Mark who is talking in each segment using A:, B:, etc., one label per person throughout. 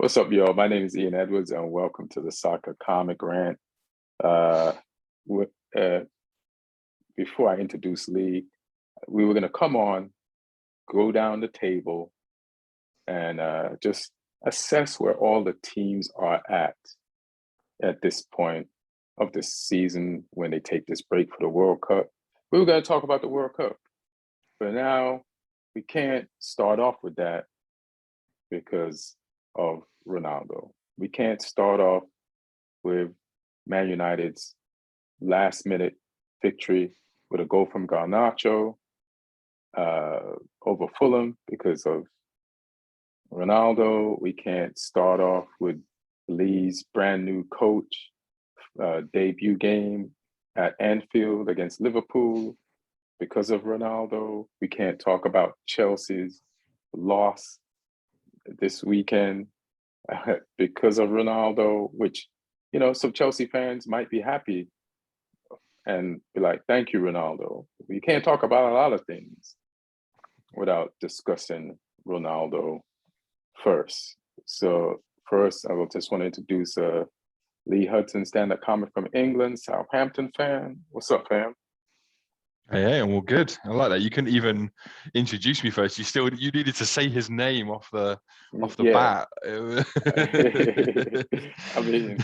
A: What's up, y'all? My name is Ian Edwards, and welcome to the Soccer Comic Rant. Uh, with, uh, Before I introduce Lee, we were going to come on, go down the table, and just assess where all the teams are at this point of the season when they take this break for the World Cup. We were going to talk about the World Cup, but now we can't start off with that because of Ronaldo. We can't start off with Man United's last-minute victory with a goal from Garnacho over Fulham because of Ronaldo. We can't start off with Lee's brand new coach debut game at Anfield against Liverpool because of Ronaldo. We can't talk about Chelsea's loss this weekend because of Ronaldo, which, some Chelsea fans might be happy and be like, thank you, Ronaldo. We can't talk about a lot of things without discussing Ronaldo first. So first, I will just want to introduce Lee Hudson, stand-up comic from England, Southampton fan. What's up, fam?
B: Hey, I'm all good. I like that. You couldn't even introduce me first. You needed to say his name off the bat.
A: I mean,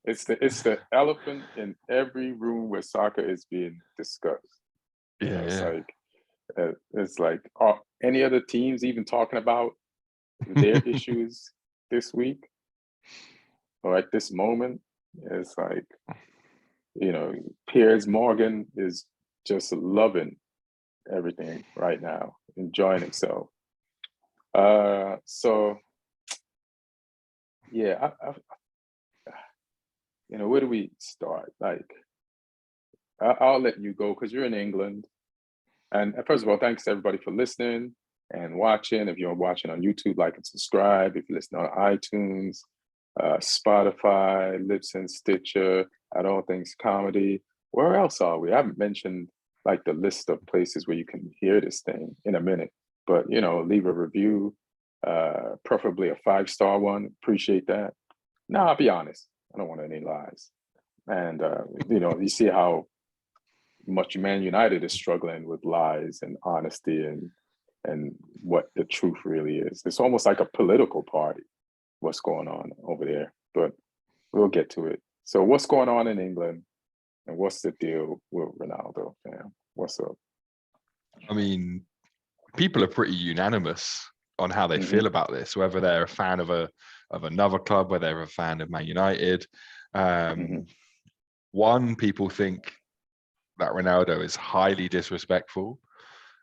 A: it's the elephant in every room where soccer is being discussed. It's like, are any other teams even talking about their issues this week or at this moment? It's like, Piers Morgan is just loving everything right now, enjoying himself. So yeah, where do we start? Like, I'll let you go because you're in England. And first of all, thanks to everybody for listening and watching. If you're watching on YouTube, like and subscribe. If you're listening on iTunes, Spotify, Libsyn, Stitcher, At All Things Comedy. Where else are we? I haven't mentioned like the list of places where you can hear this thing in a minute, but leave a review, preferably a 5-star one. Appreciate that. No, I'll be honest. I don't want any lies. And you see how much Man United is struggling with lies and honesty and what the truth really is. It's almost like a political party, what's going on over there, but we'll get to it. So what's going on in England? And what's the deal with Ronaldo, fam? What's up?
B: I mean, people are pretty unanimous on how they feel about this, whether they're a fan of another club, whether they're a fan of Man United. One, people think that Ronaldo is highly disrespectful.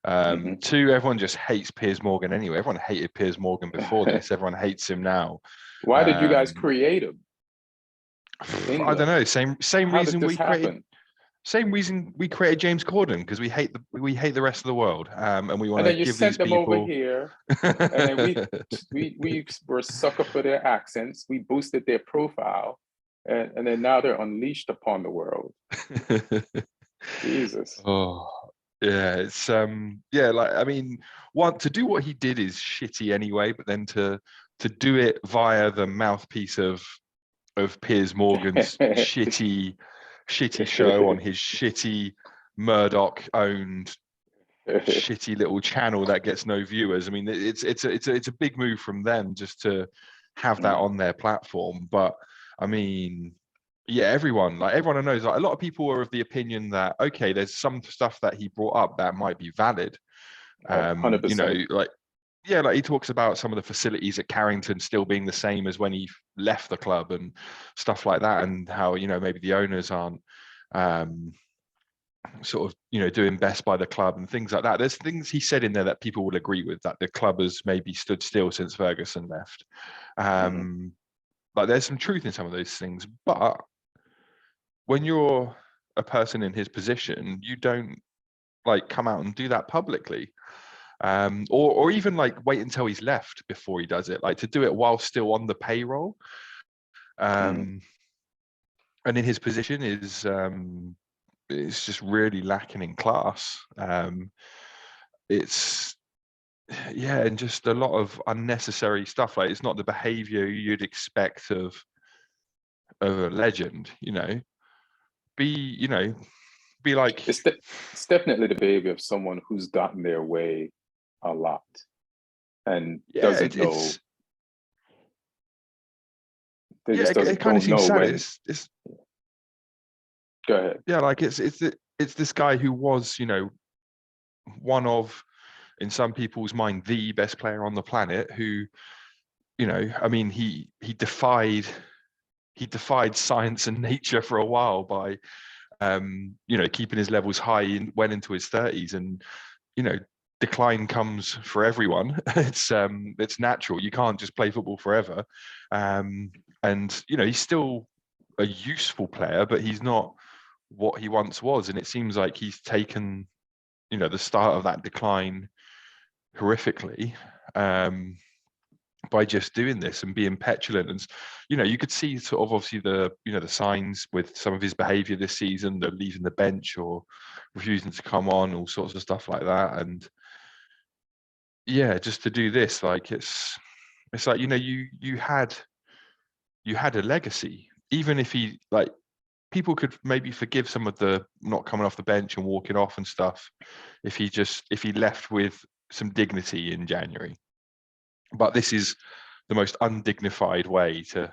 B: Two, everyone just hates Piers Morgan anyway. Everyone hated Piers Morgan before this. Everyone hates him now.
A: Why did you guys create him?
B: I don't know. Same
A: How
B: reason
A: did this
B: we created.
A: happen?
B: Same reason we created James Corden, because we hate the rest of the world, and we want to give these people
A: over here, and then we were sucker for their accents. We boosted their profile, and then now they're unleashed upon the world. Jesus.
B: Oh yeah, it's like, I mean, to do what he did is shitty anyway, but then to do it via the mouthpiece of Piers Morgan's shitty show on his shitty Murdoch-owned shitty little channel that gets no viewers. I mean, it's a big move from them just to have that on their platform. But I mean, yeah, everyone I knows, like, a lot of people are of the opinion that, okay, there's some stuff that he brought up that might be valid.
A: 100%.
B: Like he talks about some of the facilities at Carrington still being the same as when he left the club and stuff like that, and how, maybe the owners aren't sort of, doing best by the club and things like that. There's things he said in there that people will agree with, that the club has maybe stood still since Ferguson left. But there's some truth in some of those things. But when you're a person in his position, you don't like come out and do that publicly. Or even like wait until he's left before he does it, like to do it while still on the payroll. And in his position is it's just really lacking in class. It's yeah, and just a lot of unnecessary stuff. Like, it's not the behavior you'd expect of a legend, you know. You know, be like,
A: It's definitely the behavior of someone who's gotten their way a lot and
B: yeah,
A: doesn't know. They
B: yeah,
A: just
B: it
A: doesn't
B: kind of
A: don't
B: seems
A: know
B: sad.
A: when.
B: It's
A: Go ahead.
B: yeah, like it's this guy who was, you know, one of, in some people's mind, the best player on the planet, who, you know, I mean, he defied science and nature for a while by you know, keeping his levels high and went into his 30s. And, you know, decline comes for everyone. It's natural. You can't just play football forever. And, you know, he's still a useful player, but he's not what he once was. And it seems like he's taken, you know, the start of that decline horrifically, by just doing this and being petulant. And, you know, you could see sort of obviously the, you know, the signs with some of his behavior this season, the leaving the bench or refusing to come on, all sorts of stuff like that. And yeah, just to do this, like, it's like, you know, you had a legacy. Even if he, like, people could maybe forgive some of the not coming off the bench and walking off and stuff if he left with some dignity in January. But this is the most undignified way to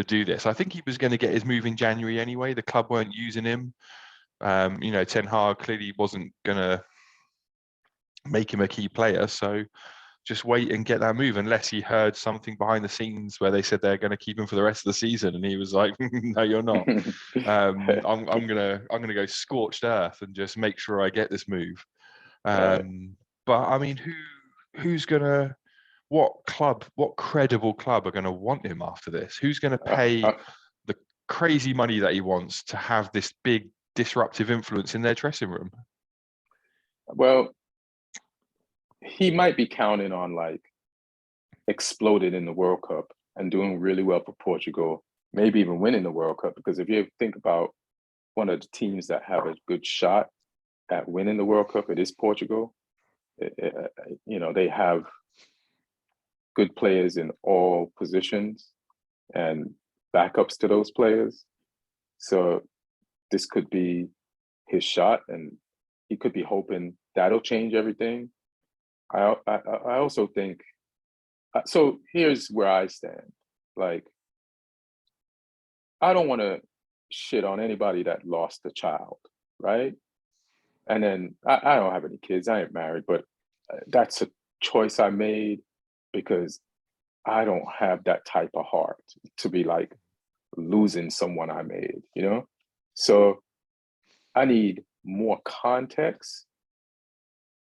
B: do this. I think he was going to get his move in January anyway. The club weren't using him. You know, Ten Hag clearly wasn't going to make him a key player. So just wait and get that move, unless he heard something behind the scenes where they said they're going to keep him for the rest of the season, and he was like, "No, you're not. I'm gonna go scorched earth and just make sure I get this move."
A: Right.
B: But I mean, who's gonna? What credible club are going to want him after this? Who's going to
A: Uh,
B: pay
A: uh,
B: the crazy money that he wants to have this big disruptive influence in their dressing room?
A: well, he might be counting on like exploded in the World Cup and doing really well for Portugal, maybe even winning the World Cup. Because if you think about one of the teams that have a good shot at winning the World Cup, it is Portugal. You know, they have good players in all positions and backups to those players. So this could be his shot, and he could be hoping that'll change everything. I also think so. Here's where I stand. Like, I don't want to shit on anybody that lost a child, right? And then I don't have any kids. I ain't married, but that's a choice I made because I don't have that type of heart to be like losing someone I made, you know? So I need more context,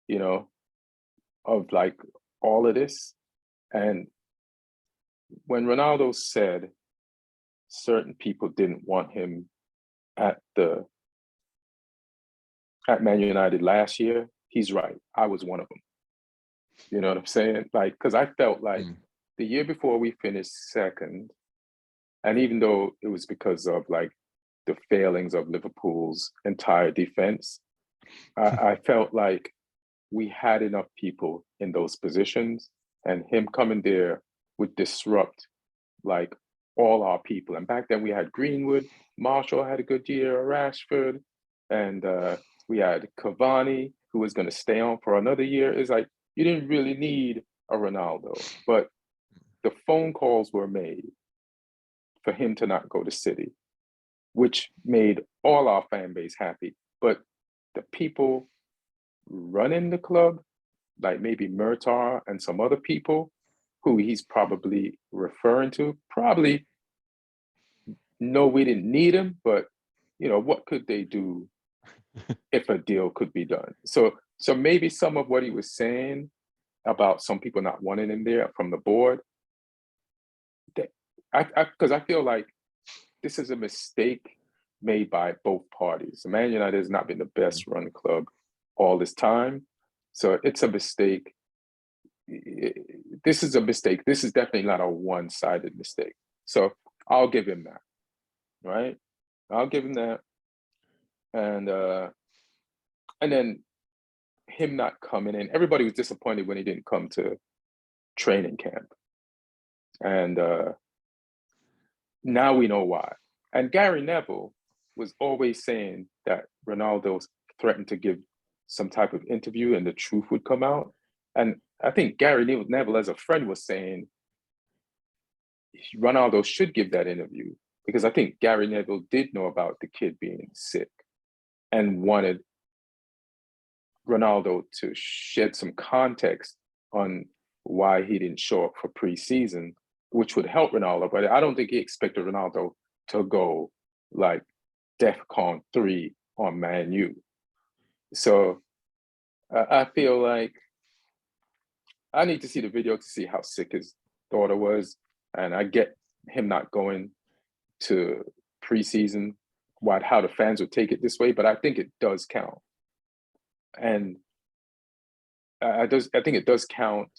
A: you know, of like all of this. And when Ronaldo said certain people didn't want him at the at Man United last year, he's right. I was one of them. You know what I'm saying? Like, because I felt like
B: Mm.
A: the year before we finished second, and even though it was because of like the failings of Liverpool's entire defense, I felt like we had enough people in those positions, and him coming there would disrupt like all our people. And back then we had Greenwood, Marshall had a good year, Rashford, and we had Cavani, who was going to stay on for another year. It's like you didn't really need a Ronaldo, but the phone calls were made for him to not go to City, which made all our fan base happy. But the people running the club, like maybe Murtar and some other people who he's probably referring to, probably know we didn't need him, but you know, what could they do if a deal could be done? So maybe some of what he was saying about some people not wanting him there from the board, that because I feel like this is a mistake made by both parties. Man United has not been the best run club all this time. So it's a mistake. This is a mistake. This is definitely not a one-sided mistake. So I'll give him that, right? I'll give him that. And then him not coming in. Everybody was disappointed when he didn't come to training camp. And now we know why. And Gary Neville was always saying that Ronaldo threatened to give some type of interview and the truth would come out. And I think Gary Neville, as a friend, was saying Ronaldo should give that interview, because I think Gary Neville did know about the kid being sick and wanted Ronaldo to shed some context on why he didn't show up for preseason, which would help Ronaldo. But I don't think he expected Ronaldo to go like DEFCON 3 on Man U. So I feel like I need to see the video to see how sick his daughter was. And I get him not going to preseason, how the fans would take it this way, but I think it does count. And I think it does count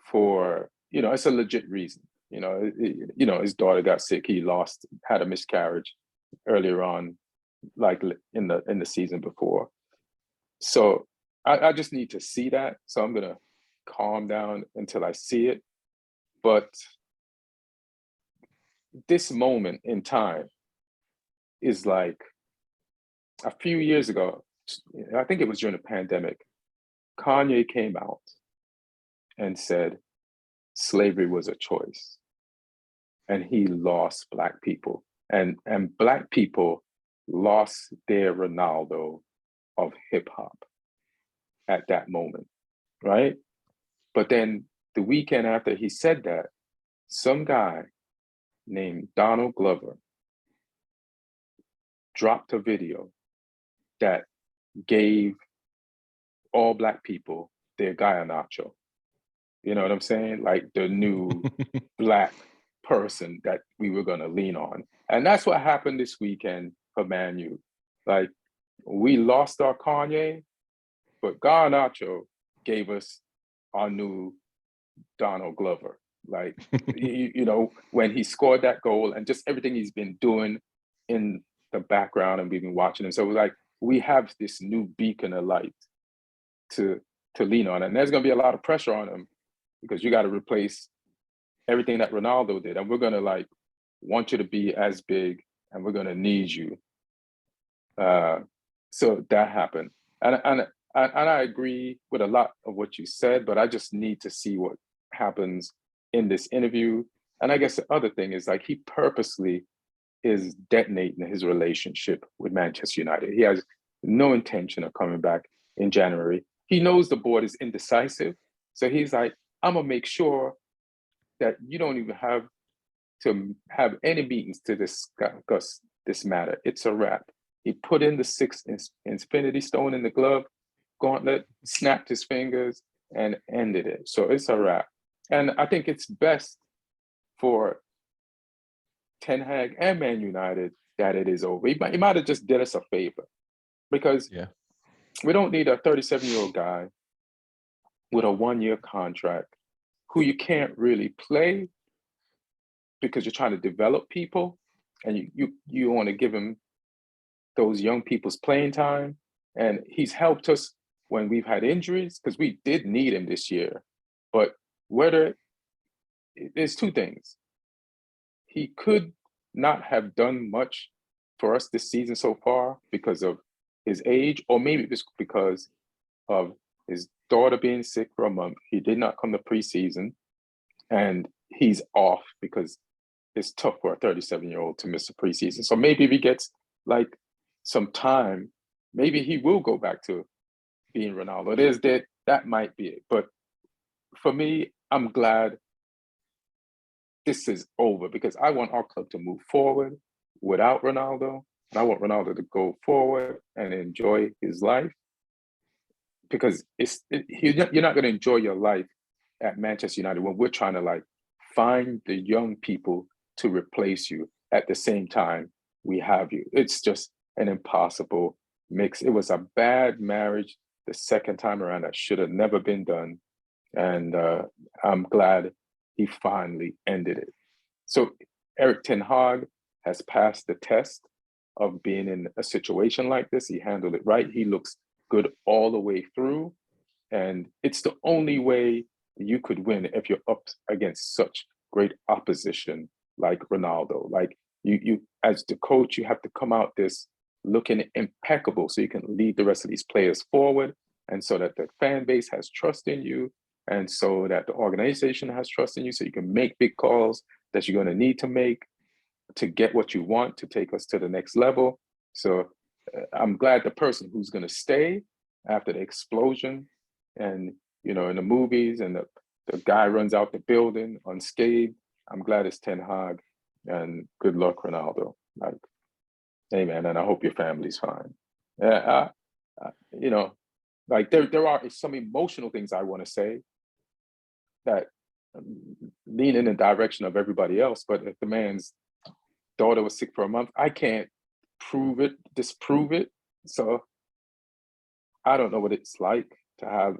A: for, it's a legit reason. His daughter got sick. He had a miscarriage earlier on, like in the season before. So I just need to see that. So I'm gonna calm down until I see it. But this moment in time is like a few years ago. I think it was during the pandemic. Kanye came out and said slavery was a choice, and he lost Black people, and Black people lost their Ronaldo of hip hop at that moment, right? But then the weekend after he said that, some guy named Donald Glover dropped a video that gave all Black people their Garnacho. You know what I'm saying? Like the new Black person that we were going to lean on. And that's what happened this weekend for Man U. Like, we lost our Kanye, but Garnacho gave us our new Donald Glover. Like, when he scored that goal and just everything he's been doing in the background, and we've been watching him. So like, we have this new beacon of light to lean on. And there's going to be a lot of pressure on him, because you got to replace everything that Ronaldo did. And we're going to want you to be as big, and we're going to need you. So that happened. And I agree with a lot of what you said, but I just need to see what happens in this interview. And I guess the other thing is, like, he purposely is detonating his relationship with Manchester United. He has no intention of coming back in January. He knows the board is indecisive. So he's like, I'm going to make sure that you don't even have to have any meetings to discuss this matter. It's a wrap. He put in the 6 infinity stone in the glove gauntlet, snapped his fingers, and ended it. So it's a wrap. And I think it's best for Ten Hag and Man United that it is over. He might have just did us a favor, because we don't need a 37-year-old guy with a 1-year contract who you can't really play, because you're trying to develop people, and you want to give him those young people's playing time. And he's helped us when we've had injuries, because we did need him this year. But there's two things. He could not have done much for us this season so far because of his age, or maybe it's because of his daughter being sick for a month. He did not come to preseason, and he's off because it's tough for a 37-year-old to miss a preseason. So maybe if he gets some time, maybe he will go back to being Ronaldo. That might be it. But for me, I'm glad this is over, because I want our club to move forward without Ronaldo. And I want Ronaldo to go forward and enjoy his life, because you're not going to enjoy your life at Manchester United when we're trying to find the young people to replace you at the same time we have you. It's just an impossible mix. It was a bad marriage the second time around that should have never been done. And I'm glad he finally ended it. So Erik ten Hag has passed the test of being in a situation like this. He handled it right. He looks good all the way through. And it's the only way you could win if you're up against such great opposition like Ronaldo. Like you as the coach, you have to come out this looking impeccable so you can lead the rest of these players forward, and so that the fan base has trust in you, and so that the organization has trust in you, so you can make big calls that you're going to need to make to get what you want to take us to the next level. So I'm glad the person who's going to stay after the explosion, and in the movies, and the guy runs out the building unscathed, I'm glad it's Ten Hag, and good luck, Ronaldo. Like, hey man, and I hope your family's fine. Yeah, like there are some emotional things I want to say that lean in the direction of everybody else, but if the man's daughter was sick for a month, I can't disprove it. So I don't know what it's like to have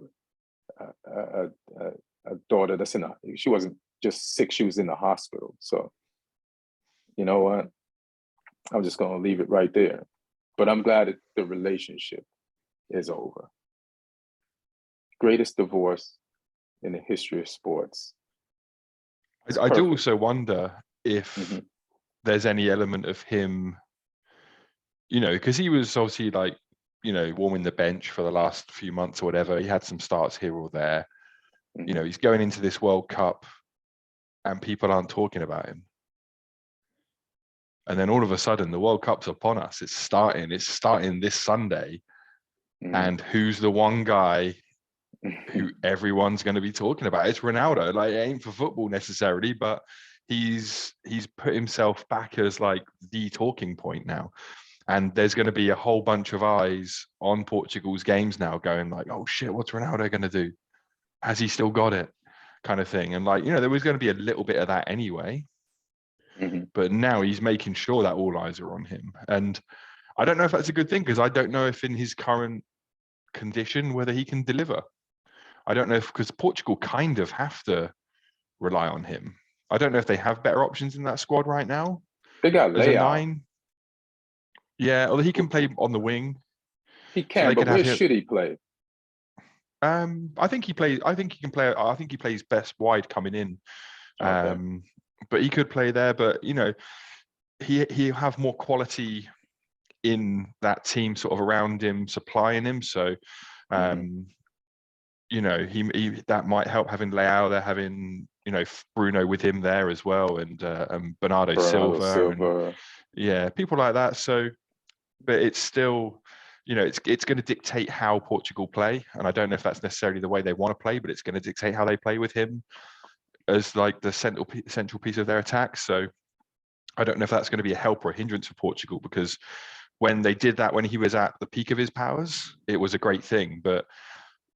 A: a daughter that's she wasn't just sick, she was in the hospital. So you know what? I'm just going to leave it right there. But I'm glad that the relationship is over. Greatest divorce in the history of sports.
B: I do also wonder if there's any element of him, because he was obviously like, warming the bench for the last few months or whatever. He had some starts here or there. He's going into this World Cup and people aren't talking about him. And then all of a sudden the World Cup's upon us. It's starting this Sunday. And who's the one guy who everyone's going to be talking about? It's Ronaldo. Like, it ain't for football necessarily, but he's put himself back as like the talking point now. And there's going to be a whole bunch of eyes on Portugal's games now going like, oh shit, what's Ronaldo going to do? Has he still got it? Kind of thing. And like, there was going to be a little bit of that anyway. But now he's making sure that all eyes are on him. And I don't know if that's a good thing, because I don't know if in his current condition whether he can deliver. I don't know because Portugal kind of have to rely on him. I don't know if they have better options in that squad right now.
A: They got
B: as a
A: Leao.
B: 9. Yeah, although he can play on the wing.
A: He can, but where should he play?
B: I think he plays. I think he can play. I think he plays best wide coming in.
A: Okay.
B: But he could play there. But he'll have more quality in that team sort of around him, supplying him. So, he that might help having Leao there, having Bruno with him there as well, and Bernardo Silva. And people like that. So, but it's still, it's going to dictate how Portugal play, and I don't know if that's necessarily the way they want to play, but it's going to dictate how they play with him as like the central piece of their attack. So I don't know if that's going to be a help or a hindrance for Portugal, because when they did that when he was at the peak of his powers, it was a great thing. But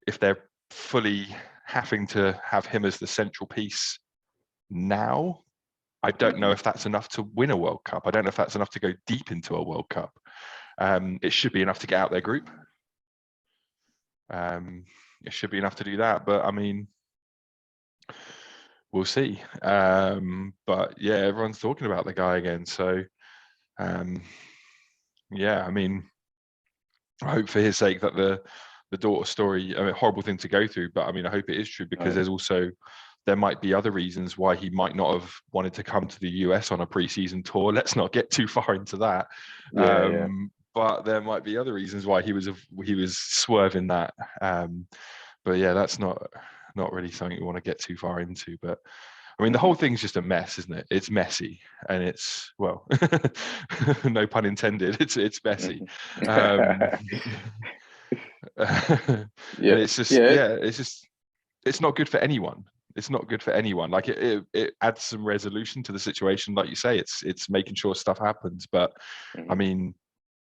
B: if they're fully having to have him as the central piece now, I don't know if that's enough to win a World Cup. I don't know if that's enough to go deep into a World Cup. It should be enough to get out their group. It should be enough to do that. But I mean, we'll see. But yeah, everyone's talking about the guy again. So I mean, I hope for his sake that the daughter story, I mean, horrible thing to go through, but I mean, I hope it is true, because there might be other reasons why he might not have wanted to come to the US on a pre-season tour. Let's not get too far into that. But there might be other reasons why he was swerving that. But yeah, that's not really something we want to get too far into. But I mean, the whole thing's just a mess, isn't it? It's messy, and it's, well, no pun intended. It's messy. It's just, it's not good for anyone. It's not good for anyone. Like it adds some resolution to the situation. Like you say, it's making sure stuff happens. But I mean,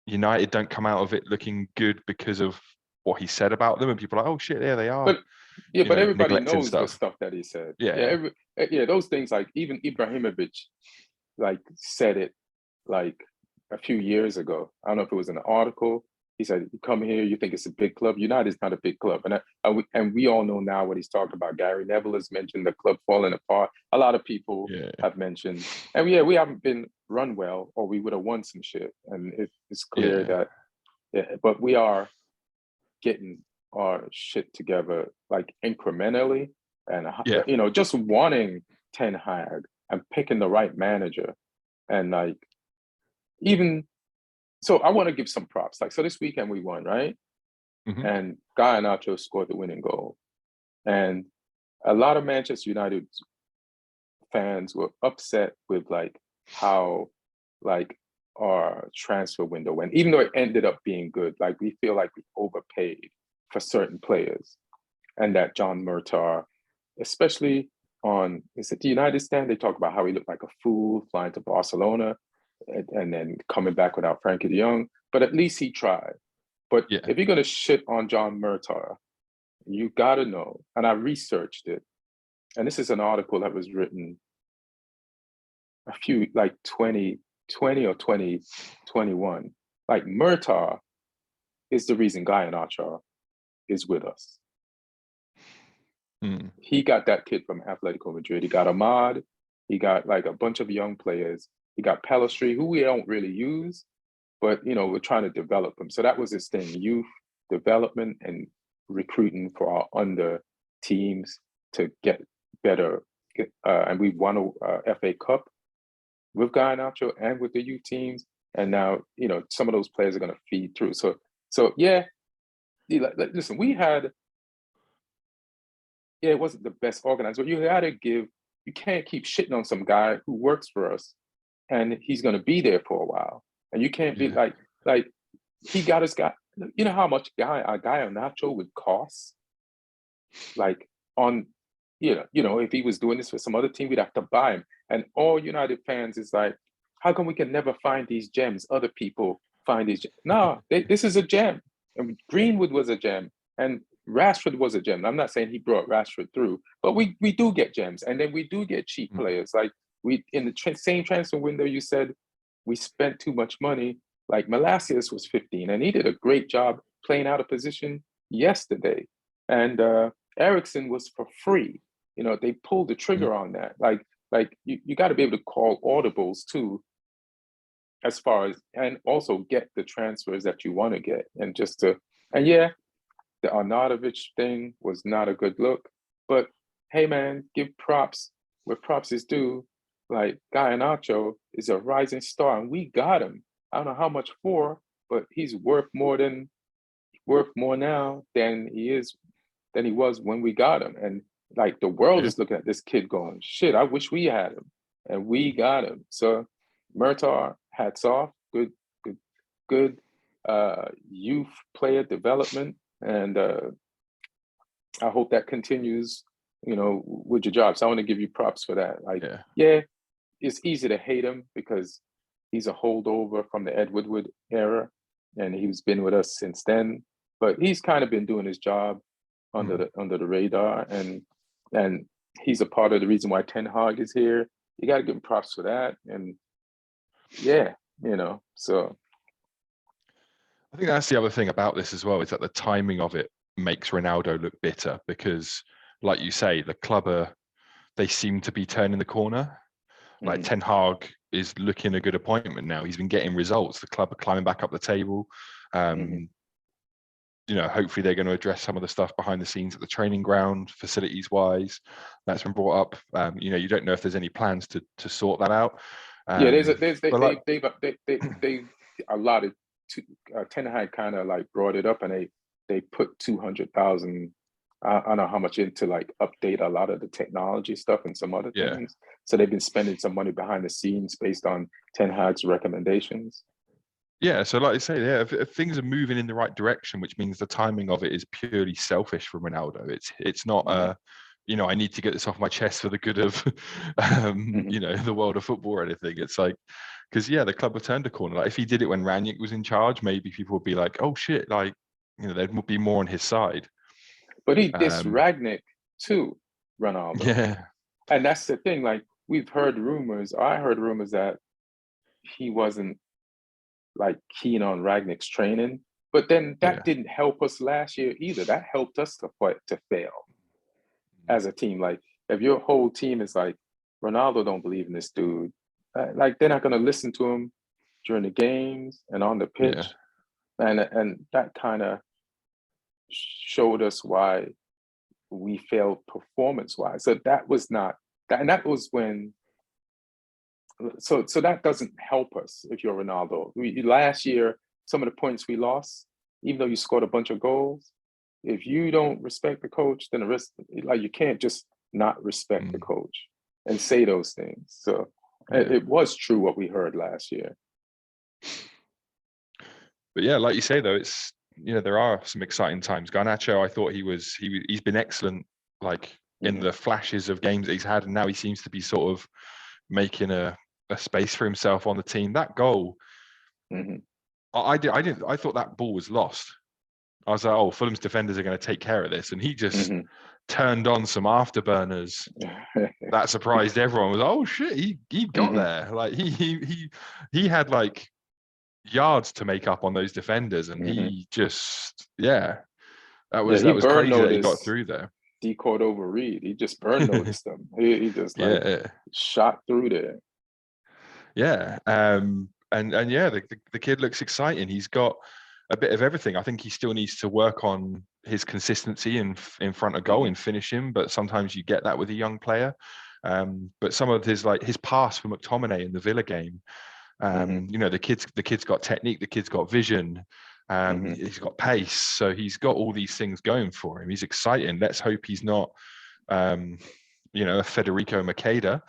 B: United don't come out of it looking good because of what he said about them, and people are like, oh shit, there they are.
A: But everybody knows the stuff that he said. Those things, like even Ibrahimovic, like said it like a few years ago. I don't know if it was in an article. He said, "You come here, you think it's a big club. United's not a big club." And we all know now what he's talking about. Gary Neville has mentioned the club falling apart. A lot of people have mentioned, and we haven't been run well, or we would have won some shit. And it's clear that, but we are getting our shit together like incrementally, and
B: Yeah.
A: just wanting Ten Hag and picking the right manager, and like even so, I want to give some props. Like so, this weekend we won, right?
B: Mhm.
A: And Garnacho scored the winning goal, and a lot of Manchester United fans were upset with like how like our transfer window went, even though it ended up being good. Like we feel like we overpaid for certain players, and that John Murtaugh, especially on is it the United Stand, they talk about how he looked like a fool flying to Barcelona and then coming back without Frankie de Jong. But at least he tried. But
B: Yeah.
A: if you're gonna shit on John Murtaugh, you gotta know, and I researched it, and this is an article that was written a few like 2020 or 2021. Like Murtaugh is the reason Garnacho is with us.
B: Mm.
A: He got that kid from Atletico Madrid. He got Ahmad. He got like a bunch of young players. He got Pelistri, who we don't really use, but we're trying to develop them. So that was his thing: youth development and recruiting for our under teams to get better. And we won a FA Cup with Garnacho and with the youth teams, and now some of those players are going to feed through. So yeah, listen, we had it wasn't the best organized, but you got to give. You can't keep shitting on some guy who works for us, and he's going to be there for a while, and you can't be like he got his guy. You know how much a guy on Nacho would cost, like on if he was doing this for some other team, we'd have to buy him. And all United fans is like, how come we can never find these gems? Other people find these gems. No, this is a gem. And Greenwood was a gem, and Rashford was a gem. I'm not saying he brought Rashford through, but we do get gems, and then we do get cheap players. Like we in the same transfer window, you said we spent too much money. Like Malacius was 15, and he did a great job playing out of position yesterday. And Ericsson was for free. They pulled the trigger on that. Like you got to be able to call audibles too, as far as and also get the transfers that you want to get, and yeah, the Arnautovic thing was not a good look. But hey, man, give props where props is due. Like Garnacho is a rising star, and we got him. I don't know how much for, but he's worth more now than he was when we got him. And like the world is looking at this kid going, shit, I wish we had him. And we got him. So Murtaugh, hats off. Good youth player development. And I hope that continues, with your job. So I want to give you props for that. Like, yeah, it's easy to hate him because he's a holdover from the Ed Woodward era, and he's been with us since then. But he's kind of been doing his job under the radar, and he's a part of the reason why Ten Hag is here. You got to give him props for that, and yeah, so.
B: I think that's the other thing about this as well, is that the timing of it makes Ronaldo look bitter because, like you say, the club they seem to be turning the corner. Like Ten Hag is looking a good appointment now. He's been getting results. The club are climbing back up the table. Hopefully they're going to address some of the stuff behind the scenes at the training ground, facilities wise. That's been brought up. You don't know if there's any plans to sort that out.
A: Yeah, they've allotted Ten Hag kind of like brought it up, and they put 200,000. I don't know how much into like update a lot of the technology stuff and some other things. So they've been spending some money behind the scenes based on Ten Hag's recommendations.
B: Yeah, so like I say, if things are moving in the right direction, which means the timing of it is purely selfish for Ronaldo. It's not I need to get this off my chest for the good of the world of football or anything. It's like, because the club have turned a corner. Like if he did it when Ranić was in charge, maybe people would be like, oh shit, like they'd be more on his side.
A: But he dissed Ranić too, Ronaldo.
B: Yeah.
A: And that's the thing. Like I heard rumors that he wasn't like keen on Rangnick's training, but then that didn't help us last year either. That helped us to fail as a team. Like if your whole team is like, Ronaldo don't believe in this dude, like they're not going to listen to him during the games and on the pitch, and that kind of showed us why we failed performance-wise. So that was not that, and that was when. So that doesn't help us if you're Ronaldo. Last year, some of the points we lost, even though you scored a bunch of goals, if you don't respect the coach, then the rest, like, you can't just not respect the coach and say those things. So it was true what we heard last year.
B: But yeah, like you say though, it's, you know, there are some exciting times. Garnacho, I thought he's been excellent, like in the flashes of games that he's had, and now he seems to be sort of making a space for himself on the team. That goal, I thought that ball was lost. I was like, oh, Fulham's defenders are going to take care of this, and he just turned on some afterburners. That surprised everyone. Was, oh shit, he got there. Like he had like yards to make up on those defenders, and he just that was crazy that he got through there.
A: Decoyed over Reed. He just burn noticed them. He just like shot through there.
B: Yeah. And yeah, the kid looks exciting. He's got a bit of everything. I think he still needs to work on his consistency in front of goal in finishing, but sometimes you get that with a young player. But some of his pass for McTominay in the Villa game, you know, the kid's got technique, the kid's got vision, he's got pace, so he's got all these things going for him. He's exciting. Let's hope he's not you know, a Federico Makeda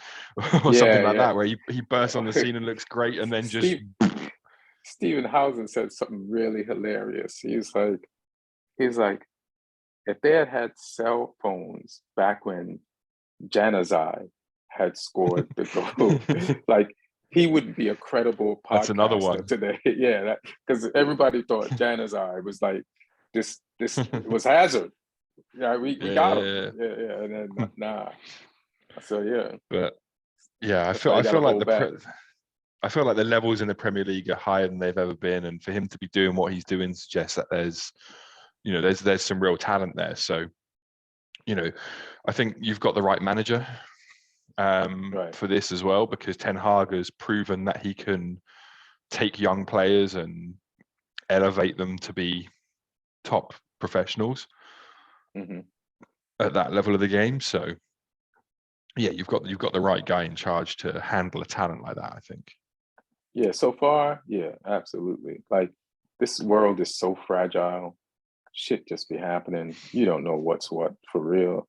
B: or something like that, where he bursts on the scene and looks great, and then
A: Stephen Housen said something really hilarious. He's like, if they had cell phones back when Januzaj had scored the goal, like, he wouldn't be a credible podcaster.
B: That's another one
A: today. Yeah, because everybody thought Januzaj was like this was Hazard. Yeah, we got him. Yeah, and then nah. So yeah.
B: But yeah, I feel like the levels in the Premier League are higher than they've ever been, and for him to be doing what he's doing suggests that there's some real talent there. So, you know, I think you've got the right manager for this as well, because Ten Hag has proven that he can take young players and elevate them to be top professionals at that level of the game. So yeah, you've got the right guy in charge to handle a talent like that, I think.
A: Yeah, so far, yeah, absolutely. Like, this world is so fragile. Shit just be happening. You don't know what's what for real.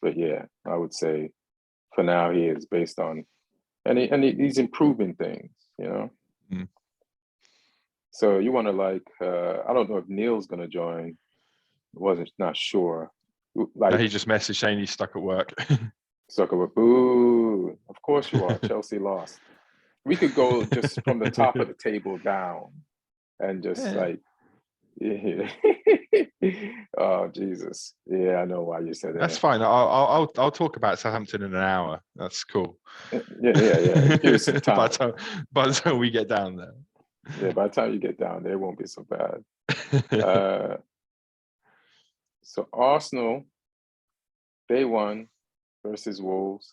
A: But yeah, I would say for now he is, based on, and he's improving things, you know. So you want to, like, I don't know if Neil's gonna join. Not sure. Like,
B: no, he just messaged saying he's stuck at work.
A: Stuck at work. Boo! Of course you are. Chelsea lost. We could go just from the top of the table down, and just like, oh Jesus, yeah, I know why you said that.
B: That's fine. I'll talk about Southampton in an hour. That's cool.
A: Yeah. Give us some time.
B: By the time we get down there.
A: Yeah, by the time you get down there, it won't be so bad. So Arsenal, they won versus Wolves.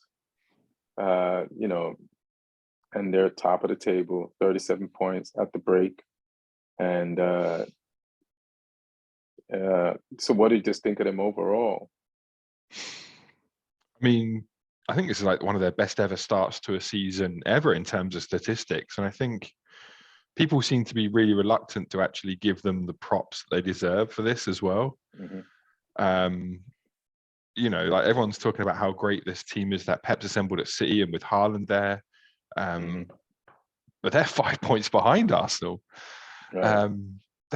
A: You know, and they're top of the table, 37 points at the break. And so what do you just think of them overall?
B: I mean, I think this is like one of their best ever starts to a season ever in terms of statistics. And I think people seem to be really reluctant to actually give them the props they deserve for this as well. You know, like, everyone's talking about how great this team is that Pep's assembled at City, and with Haaland there. But they're 5 points behind Arsenal. They're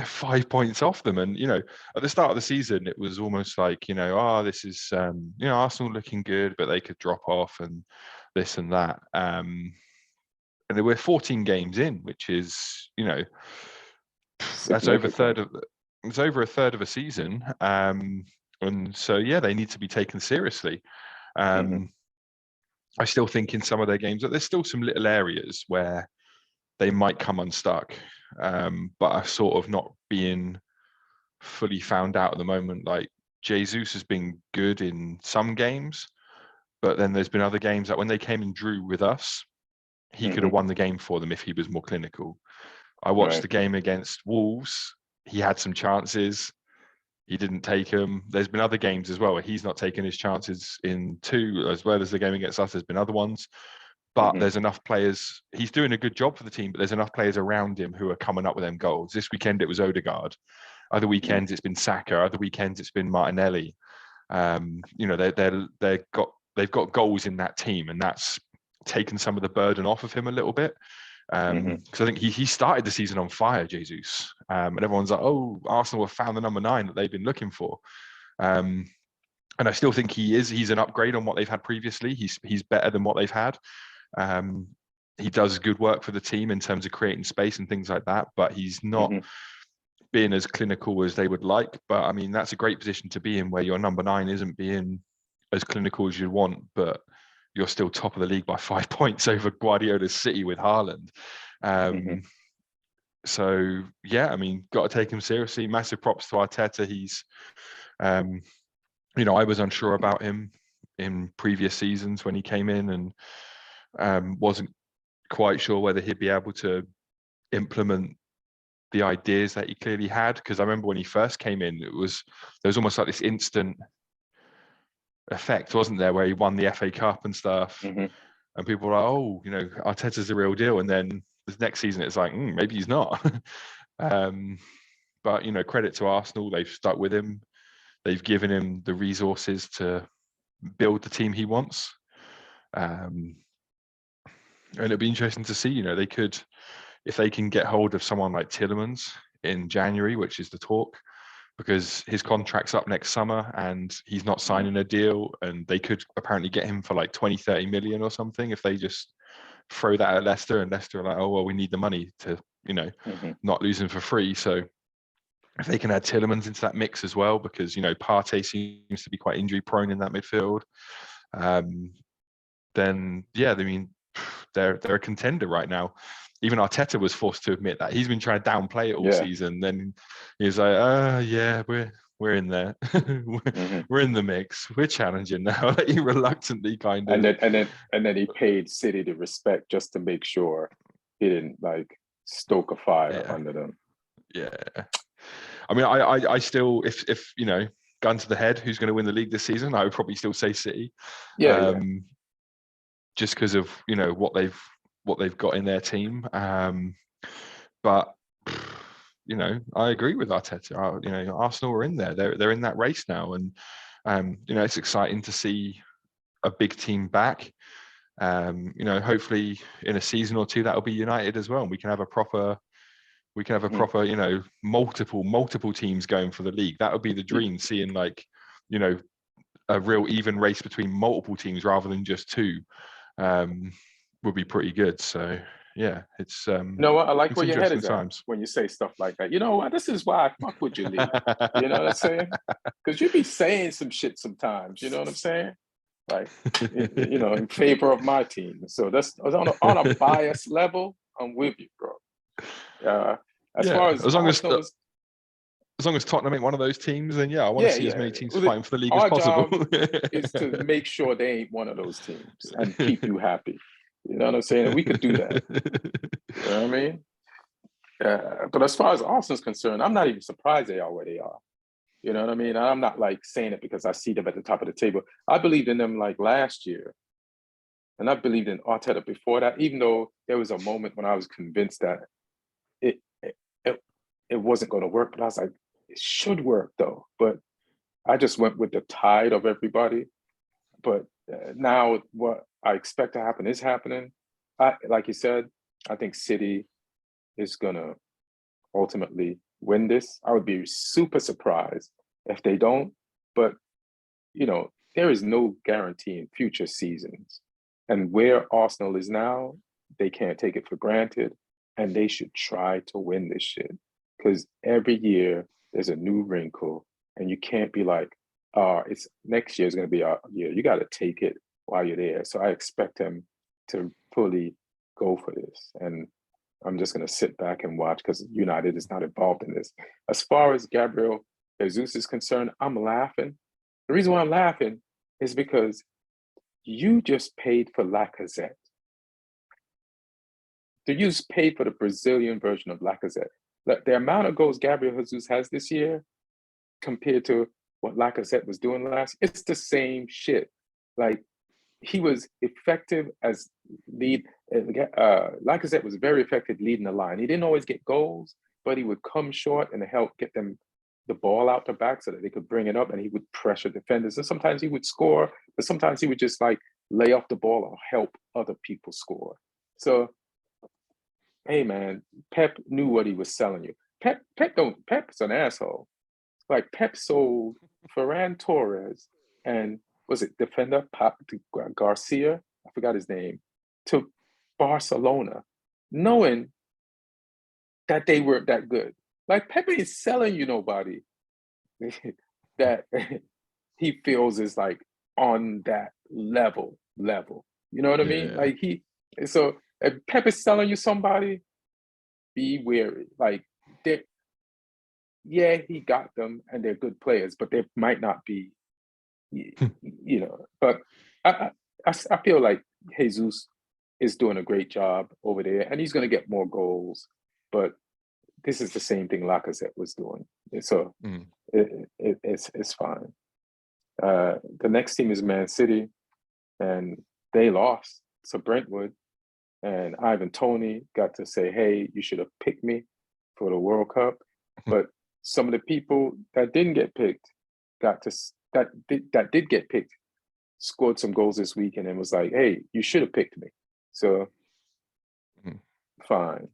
B: 5 points off them. And, you know, at the start of the season, it was almost like, you know, this is, you know, Arsenal looking good, but they could drop off and this and that. And they were 14 games in, which is, you know, that's over a third of a season. And so, yeah, they need to be taken seriously. I still think in some of their games that there's still some little areas where they might come unstuck, but are sort of not being fully found out at the moment. Like, Jesus has been good in some games, but then there's been other games that when they came and drew with us, he could have won the game for them if he was more clinical. I watched the game against Wolves. He had some chances. he didn't take them. There's been other games as well where he's not taken his chances in two, as well as the game against us. There's been other ones, but there's enough players. He's doing a good job for the team, but there's enough players around him who are coming up with them goals. This weekend it was Odegaard. Other weekends it's been Saka. Other weekends it's been Martinelli. You know, they've got goals in that team, and that's taken some of the burden off of him a little bit. Because I think he started the season on fire, Jesus, and everyone's like, "Oh, Arsenal have found the number 9 that they've been looking for." And I still think he's an upgrade on what they've had previously. He's better than what they've had. He does good work for the team in terms of creating space and things like that, but he's not being as clinical as they would like. But I mean, that's a great position to be in, where your number 9 isn't being as clinical as you want, but you're still top of the league by 5 points over Guardiola's City with Haaland. So yeah, I mean, got to take him seriously. Massive props to Arteta. He's, you know, I was unsure about him in previous seasons when he came in, and wasn't quite sure whether he'd be able to implement the ideas that he clearly had. Because I remember when he first came in, there was almost like this instant effect, wasn't there, where he won the FA Cup and stuff, and people were like, "Oh, you know, Arteta's the real deal." And then the next season, it's like, maybe he's not. But you know, credit to Arsenal, they've stuck with him. They've given him the resources to build the team he wants. And it'll be interesting to see. You know, they could, if they can get hold of someone like Tielemans in January, which is the talk, because his contract's up next summer and he's not signing a deal, and they could apparently get him for like 20-30 million or something if they just throw that at Leicester, and Leicester are like, "Oh well, we need the money to, you know, not lose him for free." So if they can add Tielemans into that mix as well, because, you know, Partey seems to be quite injury prone in that midfield, then yeah, I mean, they're a contender right now. Even Arteta was forced to admit that. He's been trying to downplay it all season. Then he's like, yeah, we're in there. We're in the mix. We're challenging now." He reluctantly kind of.
A: And then he paid City the respect just to make sure he didn't like stoke a fire under them.
B: Yeah. I mean, I still, if you know, gun to the head, who's going to win the league this season, I would probably still say City. Just because of, you know, what they've got in their team. But you know, I agree with Arteta. You know, Arsenal are in there. They're in that race now, and you know, it's exciting to see a big team back. You know, hopefully in a season or two that'll be United as well, and we can have a proper, you know, multiple teams going for the league. That would be the dream, seeing like, you know, a real even race between multiple teams rather than just two. Would be pretty good. So yeah, it's
A: you know what, I like where your head is
B: times.
A: At when you say stuff like that. You know what, this is why I fuck with you, Lee. You know what I'm saying? Because you be saying some shit sometimes. You know what I'm saying? Like, you know, in favor of my team. So that's on a bias level. I'm with you, bro. As far as Arsenal
B: as long as Tottenham ain't one of those teams, then yeah, I want to see as many teams fighting for the league as possible.
A: Our job is to make sure they ain't one of those teams and keep you happy. You know what I'm saying? And we could do that. You know what I mean? But as far as Arsenal's concerned, I'm not even surprised they are where they are. You know what I mean? I'm not like saying it because I see them at the top of the table. I believed in them like last year. And I believed in Arteta before that, even though there was a moment when I was convinced that it wasn't going to work. But I was like, it should work though. But I just went with the tide of everybody. But now what I expect to happen is happening. Like you said, I think City is going to ultimately win this. I would be super surprised if they don't. But, you know, there is no guarantee in future seasons. And where Arsenal is now, they can't take it for granted. And they should try to win this shit. Because every year there's a new wrinkle. And you can't be like, it's next year is going to be our year. You got to take it while you're there. So I expect him to fully go for this. And I'm just going to sit back and watch because United is not involved in this. As far as Gabriel Jesus is concerned, I'm laughing. The reason why I'm laughing is because you just paid for Lacazette. You just paid for the Brazilian version of Lacazette. The amount of goals Gabriel Jesus has this year, compared to what Lacazette was doing last, it's the same shit. Like he was effective as lead. Lacazette was very effective leading the line. He didn't always get goals, but he would come short and help get them the ball out the back so that they could bring it up, and he would pressure defenders. And sometimes he would score, but sometimes he would just like lay off the ball or help other people score. So, hey man, Pep knew what he was selling you. Pep's an asshole. Like Pep sold Ferran Torres and was it defender Garcia? I forgot his name, to Barcelona, knowing that they weren't that good. Like Pepe is selling you nobody that he feels is like on that level. You know what I mean?
B: Yeah.
A: Like so if Pep is selling you somebody, be wary. Like yeah, he got them and they're good players, but they might not be, you know. But I feel like Jesus is doing a great job over there, and he's going to get more goals. But this is the same thing Lacazette was doing, so it's fine. The next team is Man City, and they lost to Brentford. And Ivan Toney got to say, "Hey, you should have picked me for the World Cup." But some of the people that didn't get picked that did get picked scored some goals this week, and then was like, "Hey, you should have picked me." So fine.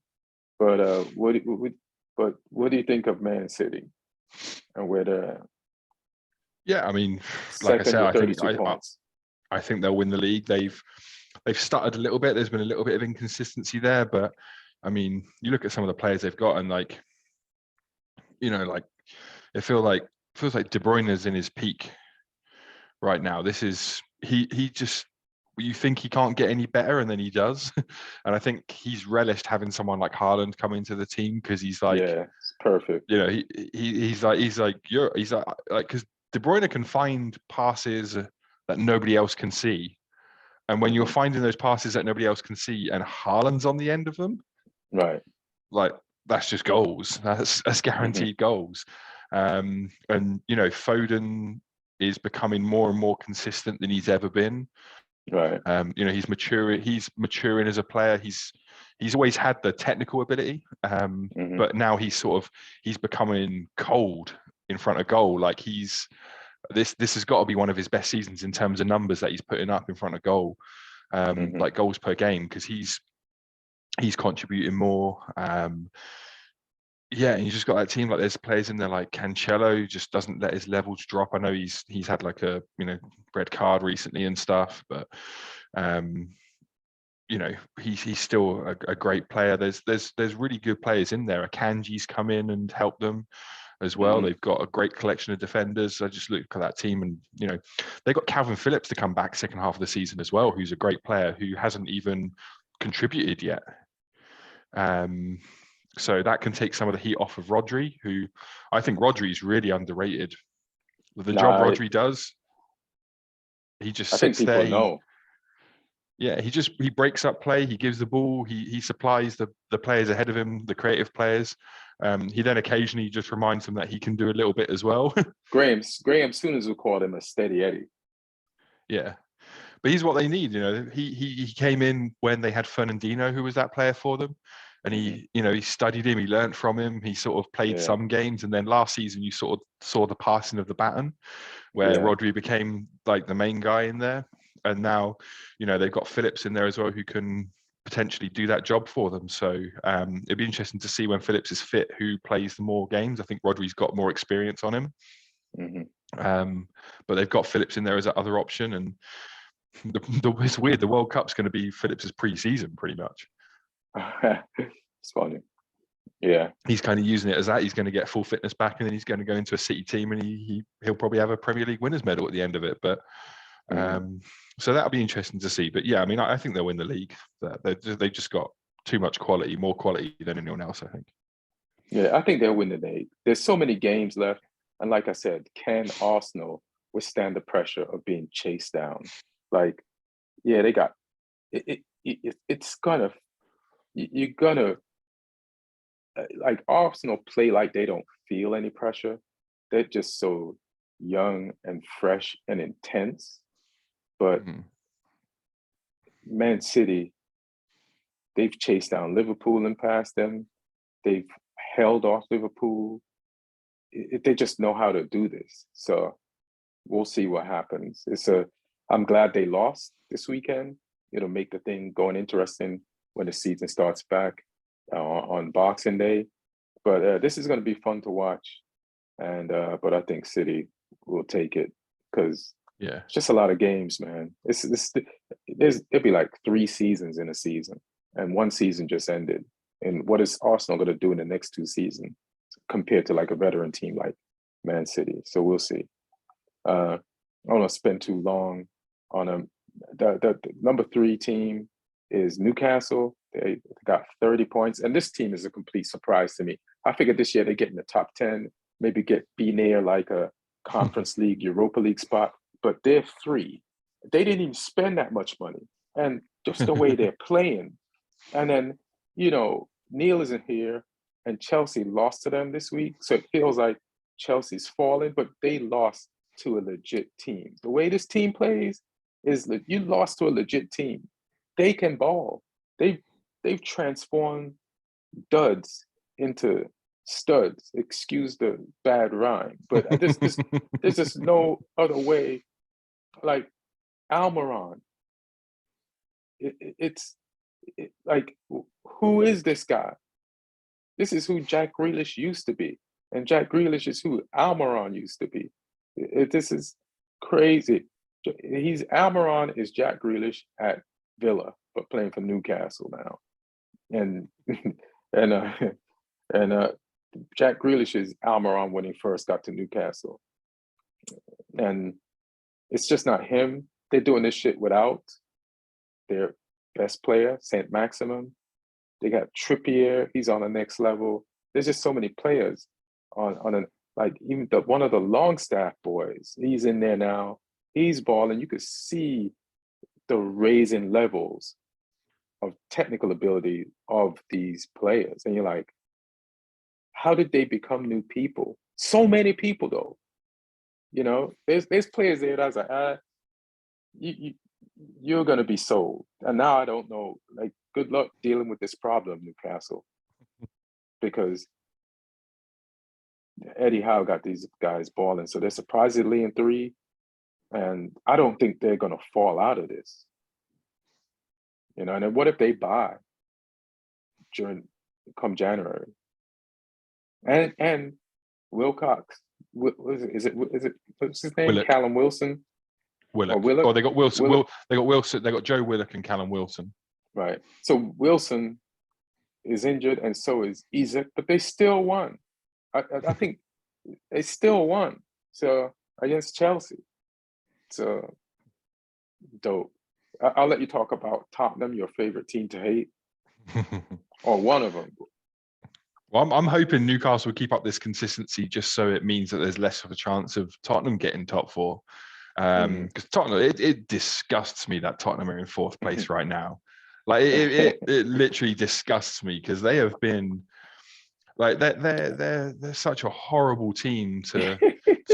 A: But what do you think of Man City and where they're at?
B: Yeah, I mean, like I
A: Second
B: said,
A: with 32 points.
B: I think they'll win the league. They've stuttered a little bit. There's been a little bit of inconsistency there, but I mean, you look at some of the players they've got, and like, you know, like it feels like De Bruyne is in his peak right now. This is he just, you think he can't get any better, and then he does. And I think he's relished having someone like Haaland come into the team, because he's like,
A: yeah, it's perfect.
B: You know, he's like because De Bruyne can find passes that nobody else can see. And when you're finding those passes that nobody else can see and Haaland's on the end of them,
A: right,
B: like that's just goals. That's guaranteed goals. And you know, Foden is becoming more and more consistent than he's ever been.
A: right.
B: You know, he's maturing as a player. He's always had the technical ability, but now he's becoming cold in front of goal. Like this has got to be one of his best seasons in terms of numbers that he's putting up in front of goal, like goals per game, because he's contributing more. Yeah, and you just got that team, like there's players in there like Cancelo, just doesn't let his levels drop. I know he's had like a, you know, red card recently and stuff, but you know, he's still a great player. There's really good players in there. Akanji's come in and helped them as well. They've got a great collection of defenders. I just look at that team, and you know, they got Calvin Phillips to come back second half of the season as well, who's a great player who hasn't even contributed yet. So that can take some of the heat off of Rodri, who I think Rodri's really underrated. The job Rodri does, he just sits there. He breaks up play. He gives the ball. He supplies the players ahead of him, the creative players. He then occasionally just reminds them that he can do a little bit as well.
A: Graham Souness would call him a steady Eddie.
B: Yeah, but he's what they need. You know, he came in when they had Fernandinho, who was that player for them, and he studied him. He learned from him. He sort of played some games, and then last season you sort of saw the passing of the baton, where Rodri became like the main guy in there. And now, you know, they've got Phillips in there as well, who can potentially do that job for them. So it'd be interesting to see when Phillips is fit, who plays the more games. I think Rodri's got more experience on him. But they've got Phillips in there as that other option. And it's weird. The World Cup's going to be Phillips's pre-season, pretty much.
A: It's funny. Yeah.
B: He's kind of using it as that. He's going to get full fitness back, and then he's going to go into a City team, and he'll probably have a Premier League winners medal at the end of it. But so that'll be interesting to see. But yeah, I mean, I think they'll win the league. They've just got too much quality, more quality than anyone else, I think.
A: Yeah, I think they'll win the league. There's so many games left. And like I said, can Arsenal withstand the pressure of being chased down? Like, yeah, they got it's gonna, you're gonna, like Arsenal play like they don't feel any pressure. they're just so young and fresh and intense. But Man City, they've chased down Liverpool and passed them. They've held off Liverpool. They just know how to do this. So we'll see what happens. I'm glad they lost this weekend. It'll make the thing going interesting when the season starts back on Boxing Day. But this is going to be fun to watch. And but I think City will take it because it's just a lot of games, man. It'd be like 3 seasons in a season, and one season just ended. And what is Arsenal going to do in the next 2 seasons compared to like a veteran team like Man City? So we'll see. I don't want to spend too long on them. The number 3 team is Newcastle. They got 30 points, and this team is a complete surprise to me. I figured this year they get in the top 10, maybe be near like a Conference League, Europa League spot, but they're 3. They didn't even spend that much money, and just the way they're playing. And then, Neil isn't here, and Chelsea lost to them this week, so it feels like Chelsea's fallen, but they lost to a legit team. The way this team plays is that you lost to a legit team. They can ball. They've transformed duds into studs. Excuse the bad rhyme, but there's just no other way. Like Almiron, it's like, who is this guy? This is who Jack Grealish used to be, and Jack Grealish is who Almiron used to be. This is crazy. Almiron is Jack Grealish at Villa, but playing for Newcastle now, and and Jack Grealish is Almiron when he first got to Newcastle, and it's just not him. They're doing this shit without their best player, Saint Maximum. They got Trippier. He's on the next level. There's just so many players even one of the Longstaff boys. He's in there now. He's balling. You could see the raising levels of technical ability of these players, and you're like, how did they become new people? So many people, though. There's players there that's like, you're gonna be sold. And now I don't know. Like, good luck dealing with this problem, Newcastle, because Eddie Howe got these guys balling. So they're surprisingly in 3, and I don't think they're gonna fall out of this. And then what if they buy come January? And Wilcox, is it what's his name?
B: Willock.
A: Callum Wilson.
B: Willock.
A: Willock?
B: Oh, they got Wilson.
A: Willock.
B: They got Wilson. They got Joe Willock and Callum Wilson.
A: Right. So Wilson is injured, and so is Isaac, but they still won. I think they still won. So against Chelsea. So dope. I'll let you talk about Tottenham, your favorite team to hate, or one of them.
B: Well, I'm hoping Newcastle will keep up this consistency, just so it means that there's less of a chance of Tottenham getting top 4. Because Tottenham, it disgusts me that Tottenham are in 4th place right now. Like it literally disgusts me, because they have been like they're such a horrible team to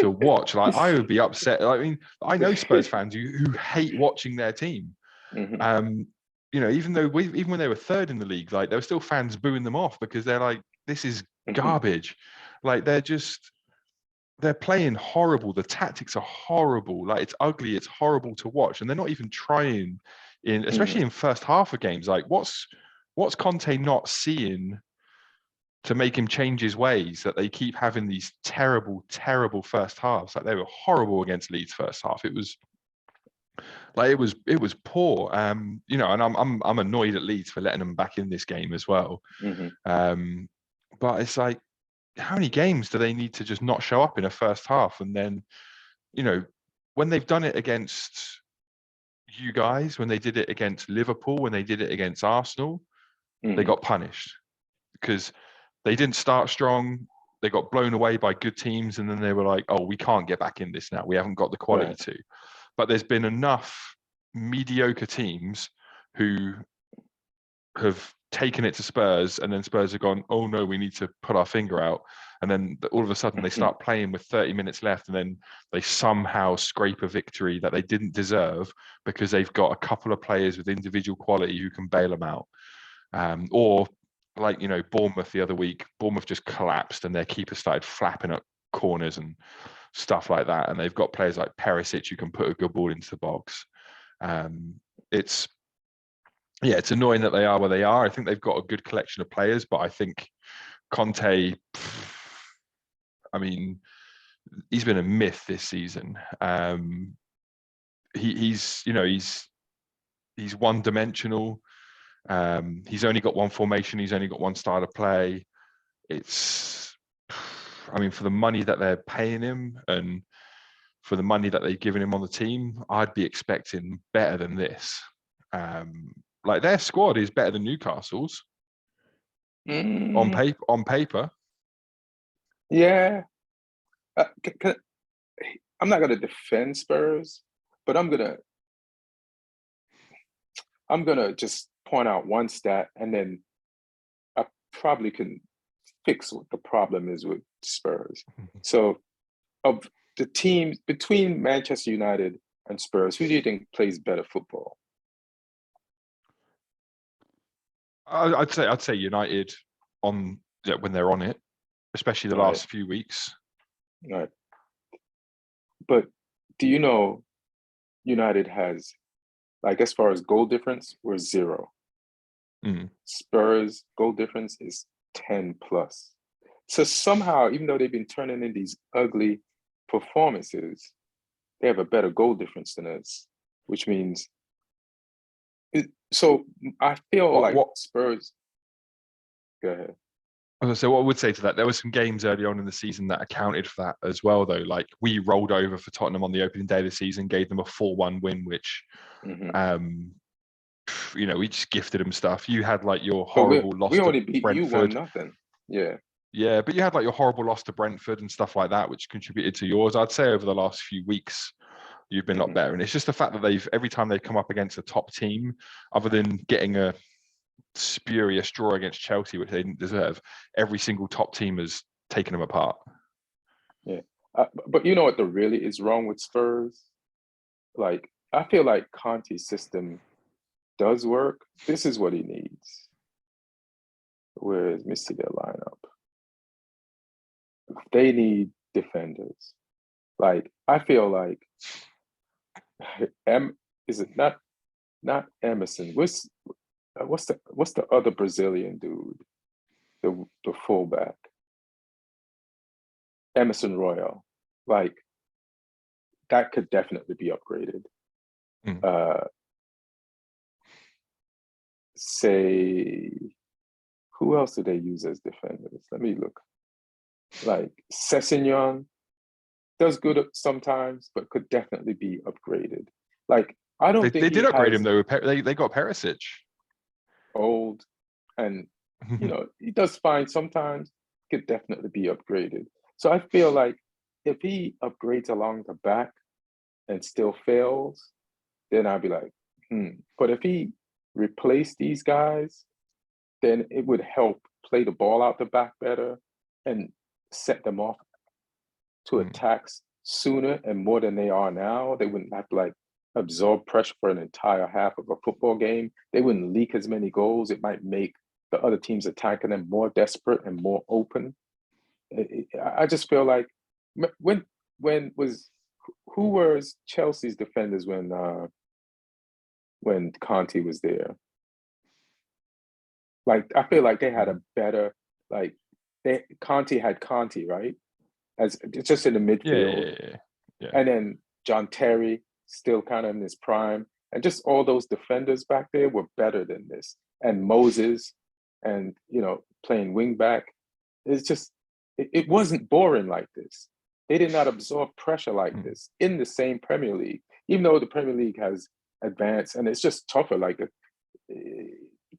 B: watch. Like, I would be upset. I mean, I know Spurs fans who hate watching their team. Even when they were 3rd in the league, like, there were still fans booing them off because they're like, this is garbage. Like, they're playing horrible. The tactics are horrible. Like, it's ugly. It's horrible to watch. And they're not even trying especially in first half of games. Like, what's Conte not seeing to make him change his ways, that they keep having these terrible, terrible first halves? Like, they were horrible against Leeds first half. It was poor. And I'm annoyed at Leeds for letting them back in this game as well. But it's like, how many games do they need to just not show up in a first half? And then, when they've done it against you guys, when they did it against Liverpool, when they did it against Arsenal, they got punished because they didn't start strong. They got blown away by good teams, and then they were like, oh, we can't get back in this now. We haven't got the quality to. But there's been enough mediocre teams who have taken it to Spurs, and then Spurs have gone, oh no, we need to put our finger out. and then all of a sudden they start playing with 30 minutes left, and then they somehow scrape a victory that they didn't deserve because they've got a couple of players with individual quality who can bail them out. Or like, Bournemouth the other week, Bournemouth just collapsed and their keeper started flapping at corners and stuff like that. And they've got players like Perisic who can put a good ball into the box. It's annoying that they are where they are. I think they've got a good collection of players, but I think Conte, I mean, he's been a myth this season. He's one-dimensional. He's only got one formation. He's only got one style of play. For the money that they're paying him and for the money that they've given him on the team, I'd be expecting better than this. Like, their squad is better than Newcastle's on paper.
A: Yeah. I'm not going to defend Spurs, but I'm going to just point out one stat, and then I probably can fix what the problem is with Spurs. So, of the teams between Manchester United and Spurs, who do you think plays better football?
B: I'd say United when they're on it, especially the last few weeks.
A: Right. But do you know United has, like, as far as goal difference, we're 0. Spurs goal difference is 10 plus. So somehow, even though they've been turning in these ugly performances, they have a better goal difference than us, which means. So I feel like Spurs. Go ahead.
B: So what I would say to that, there were some games early on in the season that accounted for that as well, though. Like, we rolled over for Tottenham on the opening day of the season, gave them a 4-1 win, which, we just gifted them stuff. You had like your horrible loss to Brentford. We only beat
A: you 1-0. Yeah.
B: Yeah, but you had like your horrible loss to Brentford and stuff like that, which contributed to yours. I'd say over the last few weeks, you've been a lot better. And it's just the fact that every time they come up against a top team, other than getting a spurious draw against Chelsea, which they didn't deserve, every single top team has taken them apart.
A: Yeah. But you know what really is wrong with Spurs? Like, I feel like Conte's system does work. This is what he needs. Let me see their lineup. They need defenders. Like, I feel like is it not Emerson? What's the other Brazilian dude? The fullback. Emerson Royal. Like, that could definitely be upgraded. Say, who else do they use as defenders? Let me look. Like, Sessegnon does good sometimes, but could definitely be upgraded. Like, I don't think
B: they did upgrade him though. They got Perisic.
A: Old, and he does fine sometimes. Could definitely be upgraded. So I feel like if he upgrades along the back and still fails, then I'd be like, But if he replaced these guys, then it would help play the ball out the back better and set them off to attacks sooner and more than they are now. They wouldn't have to like absorb pressure for an entire half of a football game. They wouldn't leak as many goals. It might make the other teams attacking them more desperate and more open. I just feel like who was Chelsea's defenders when Conte was there? Like, I feel like they had a better, like, Conte had Conte, right? As just in the midfield.
B: Yeah.
A: And then John Terry still kind of in his prime. And just all those defenders back there were better than this. And Moses and, playing wing back. It's just, it wasn't boring like this. They did not absorb pressure like this in the same Premier League, even though the Premier League has advanced and it's just tougher. Like,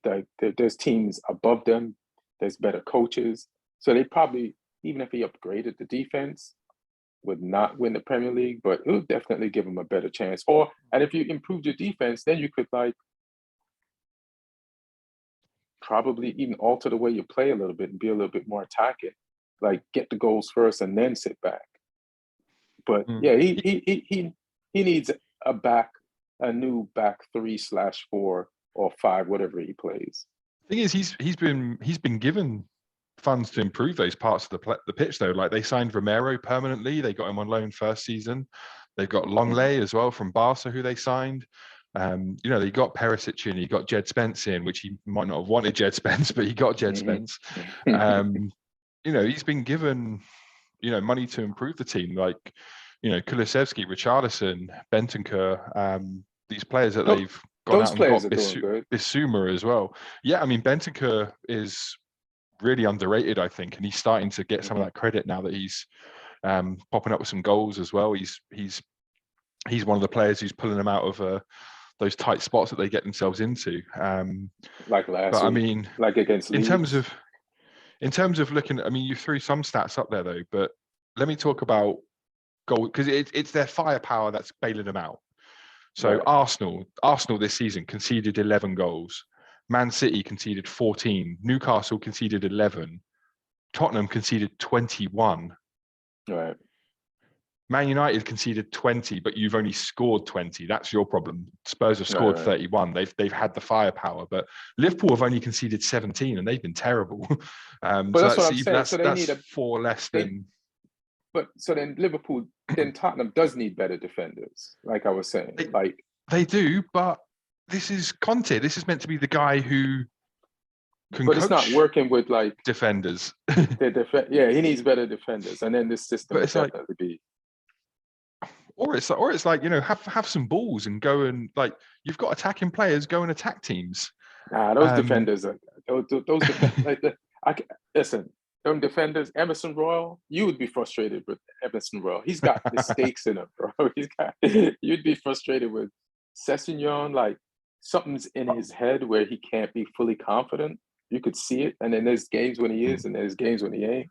A: there's teams above them, there's better coaches. So they probably, even if he upgraded the defense, would not win the Premier League, but it would definitely give them a better chance. And if you improved your defense, then you could like probably even alter the way you play a little bit and be a little bit more attacking. like get the goals first and then sit back. But
B: Mm.
A: yeah, he needs a new back 3/4 or 5, whatever he plays.
B: Thing is, he's been given funds to improve those parts of the pitch though. Like they signed Romero permanently. They got him on loan first season. They've got Longley as well from Barca, who they signed. You know, they got Perisic in, he got Jed Spence in, which he might not have wanted Jed Spence, but he got Jed Spence. You know, he's been given, you know, money to improve the team, like, you know, Kulusevski, Richarlison, Bentancur, these players that they've gone
A: Those
B: out and got.
A: players are doing good.
B: Bissouma as well. Yeah, I mean, Bentancur is really underrated, I think, and he's starting to get some of that credit now that he's popping up with some goals as well. He's one of the players who's pulling them out of those tight spots that they get themselves into.
A: Like last
B: but
A: week,
B: I mean,
A: like against Leeds.
B: in terms of looking, I mean, you threw some stats up there though, but let me talk about goal, because it's their firepower that's bailing them out. So
A: Right.
B: Arsenal this season conceded 11 goals. Man City conceded 14. Newcastle conceded 11. Tottenham conceded 21.
A: Right.
B: Man United conceded 20, but you've only scored 20. That's your problem. Spurs have scored
A: Right.
B: 31. They've had the firepower, but Liverpool have only conceded 17, and they've been terrible.
A: But that's what I'm saying. So they need
B: 4 less than.
A: But so then Liverpool, then Tottenham does need better defenders. Like I was saying,
B: They do, but this is Conte. This is meant to be the guy who can
A: but it's not working with like
B: defenders.
A: Yeah, he needs better defenders, and then this system will definitely be.
B: Or it's like, you know, have some balls and go and, like, you've got attacking players, go and attack teams.
A: Nah, those defenders are those defenders. Listen, them defenders, Emerson Royal, you would be frustrated with Emerson Royal. He's got mistakes in him, bro. You'd be frustrated with Sessegnon. Like something's in his head where he can't be fully confident. You could see it, and then there's games when he is, and there's games when he ain't.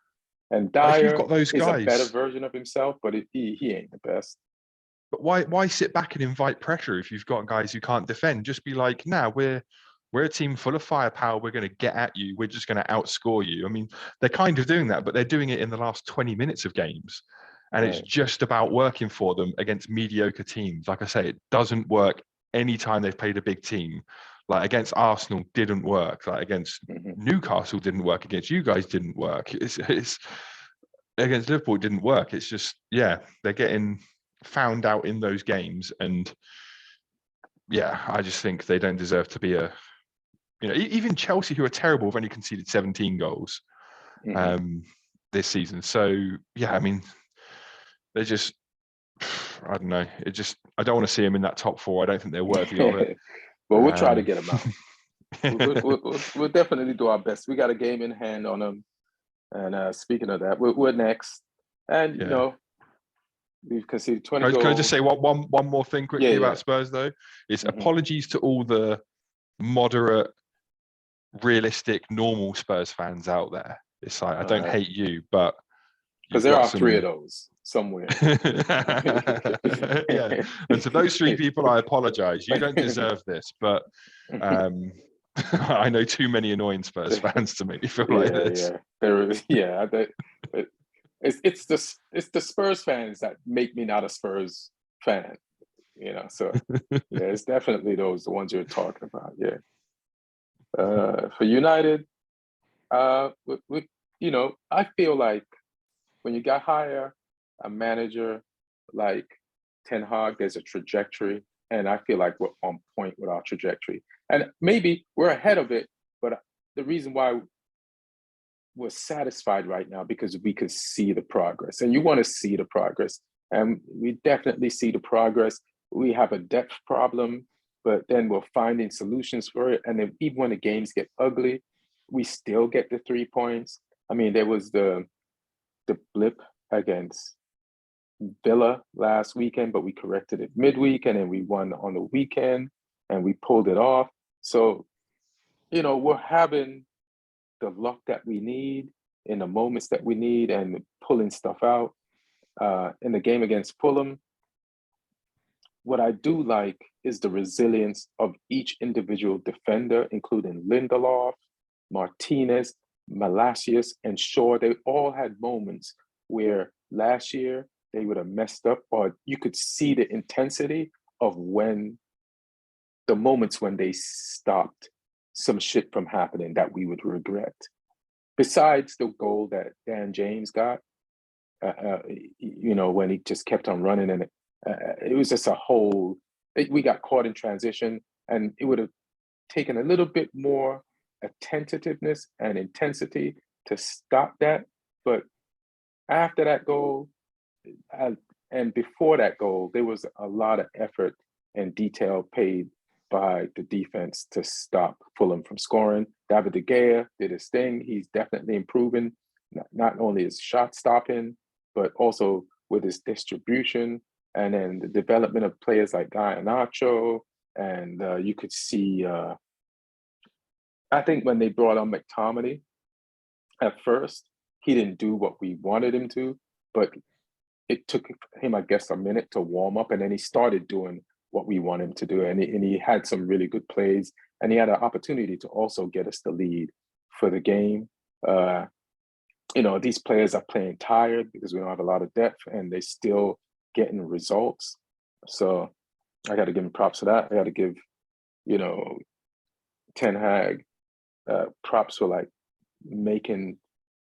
A: And Dyer is a better version of himself, but he ain't the best.
B: But why sit back and invite pressure if you've got guys who can't defend? Just be like, nah, we're a team full of firepower. We're going to get at you. We're just going to outscore you. I mean, they're kind of doing that, but they're doing it in the last 20 minutes of games. And It's just about working for them against mediocre teams. Like I say, it doesn't work anytime they've played a big team. Like against Arsenal didn't work. Like against Newcastle didn't work. Against you guys didn't work. It's against Liverpool didn't work. It's just, yeah, they're getting found out in those games, and yeah, I just think they don't deserve to be you know, even Chelsea, who are terrible, have only conceded 17 goals this season. So yeah, I mean, they're just, I don't know. I don't want to see them in that top 4. I don't think they're worthy of it.
A: But we'll try to get them out. We'll definitely do our best. We got a game in hand on them. And speaking of that, we're next. And, you know, we've conceded 20 goals.
B: Can I just say one more thing quickly about Spurs, though? It's apologies to all the moderate, realistic, normal Spurs fans out there. It's like, I don't hate you, but...
A: Because there are 3 of those somewhere.
B: Yeah. And to those 3 people, I apologize. You don't deserve this, but I know too many annoying Spurs fans to make me feel like this.
A: It's the Spurs fans that make me not a Spurs fan, you know. So yeah, it's definitely the ones you're talking about. Yeah. For United, you know, I feel like when you got hire a manager like Ten Hag, there's a trajectory, and I feel like we're on point with our trajectory. And maybe we're ahead of it, but the reason why we're satisfied right now because we could see the progress, and you want to see the progress, and we definitely see the progress. We have a depth problem, but then we're finding solutions for it. And then even when the games get ugly, we still get the 3 points. I mean, there was the blip against Villa last weekend, but we corrected it midweek, and then we won on the weekend, and we pulled it off. So, you know, we're having the luck that we need in the moments that we need and pulling stuff out. In the game against Fulham, what I do like is the resilience of each individual defender, including Lindelof, Martinez. Malacius and Shaw, they all had moments where last year they would have messed up, or you could see the intensity of when the moments when they stopped some shit from happening that we would regret. Besides the goal that Dan James got, when he just kept on running, and it was just a whole. We got caught in transition, and it would have taken a little bit more attentiveness and intensity to stop that. But after that goal, and before that goal, there was a lot of effort and detail paid by the defense to stop Fulham from scoring. David De Gea did his thing. He's definitely improving, not only his shot stopping, but also with his distribution, and then the development of players like Garnacho. And you could see, I think when they brought on McTominay, at first, he didn't do what we wanted him to, but it took him, I guess, a minute to warm up, and then he started doing what we want him to do. And he had some really good plays, and he had an opportunity to also get us the lead for the game. These players are playing tired because we don't have a lot of depth, and they still getting results. So I got to give him props for that. I got to give, Ten Hag props for like making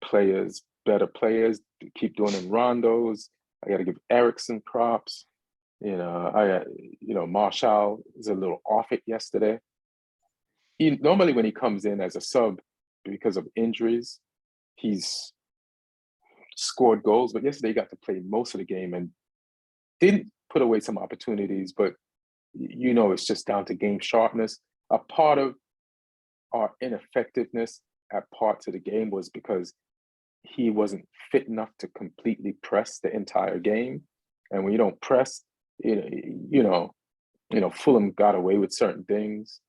A: players better players, to keep doing in rondos. I got to give Ericsson props. Marshall is a little off it yesterday. Normally when he comes in as a sub because of injuries, he's scored goals, but yesterday he got to play most of the game and didn't put away some opportunities, but it's just down to game sharpness. A part of our ineffectiveness at parts of the game was because he wasn't fit enough to completely press the entire game. And when you don't press, Fulham got away with certain things.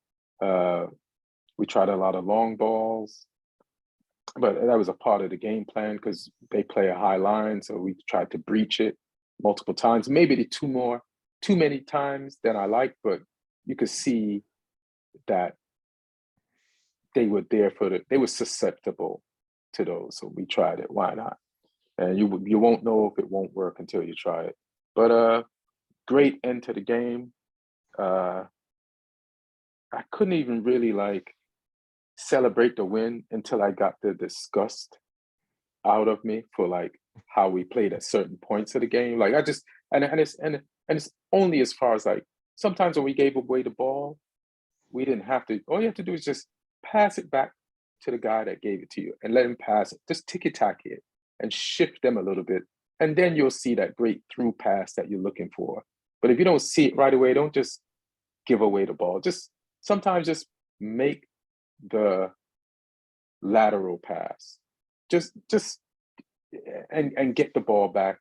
A: We tried a lot of long balls, but that was a part of the game plan because they play a high line. So we tried to breach it multiple times, maybe too many times than I like, but you could see that they were there they were susceptible to those. So we tried it. Why not? And you won't know if it won't work until you try it. But great end to the game. I couldn't even really celebrate the win until I got the disgust out of me for how we played at certain points of the game. It's only as far as sometimes when we gave away the ball, we didn't have to. All you have to do is just pass it back to the guy that gave it to you and let him pass it. Just ticky-tack it and shift them a little bit. And then you'll see that great through pass that you're looking for. But if you don't see it right away, don't just give away the ball. Sometimes just make the lateral pass. Just and get the ball back.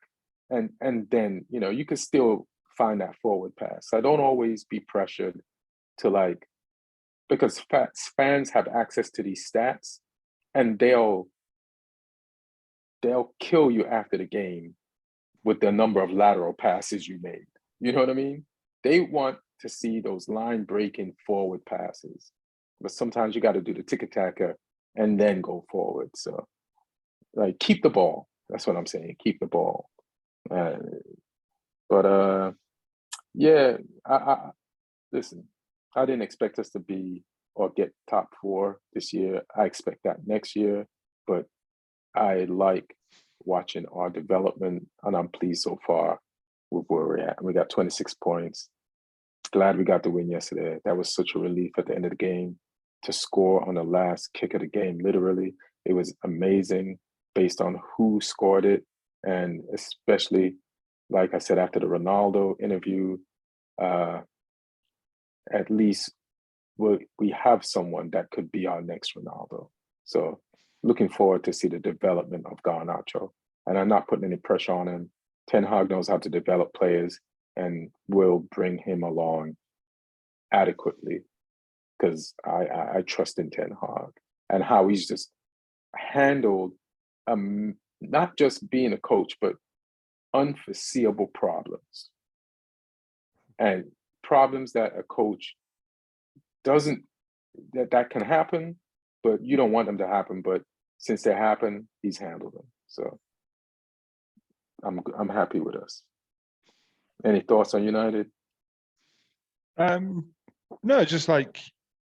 A: And then, you can still find that forward pass. I don't always be pressured to because fans have access to these stats, and they'll kill you after the game with the number of lateral passes you made. You know what I mean? They want to see those line breaking forward passes, but sometimes you got to do the ticky-tacker and then go forward. So keep the ball. That's what I'm saying. Keep the ball. Yeah, listen, I didn't expect us to be or get top 4 this year. I expect that next year, but I like watching our development, and I'm pleased so far with where we're at. We got 26 points. Glad we got the win yesterday. That was such a relief at the end of the game to score on the last kick of the game. Literally, it was amazing based on who scored it, and especially, like I said, after the Ronaldo interview, at least we have someone that could be our next Ronaldo. So looking forward to see the development of Garnacho. And I'm not putting any pressure on him. Ten Hag knows how to develop players and will bring him along adequately because I trust in Ten Hag and how he's just handled not just being a coach, but unforeseeable problems. And problems that a coach doesn't, that can happen, but you don't want them to happen. But since they happened, he's handled them. So I'm happy with us. Any thoughts on United?
B: No, just like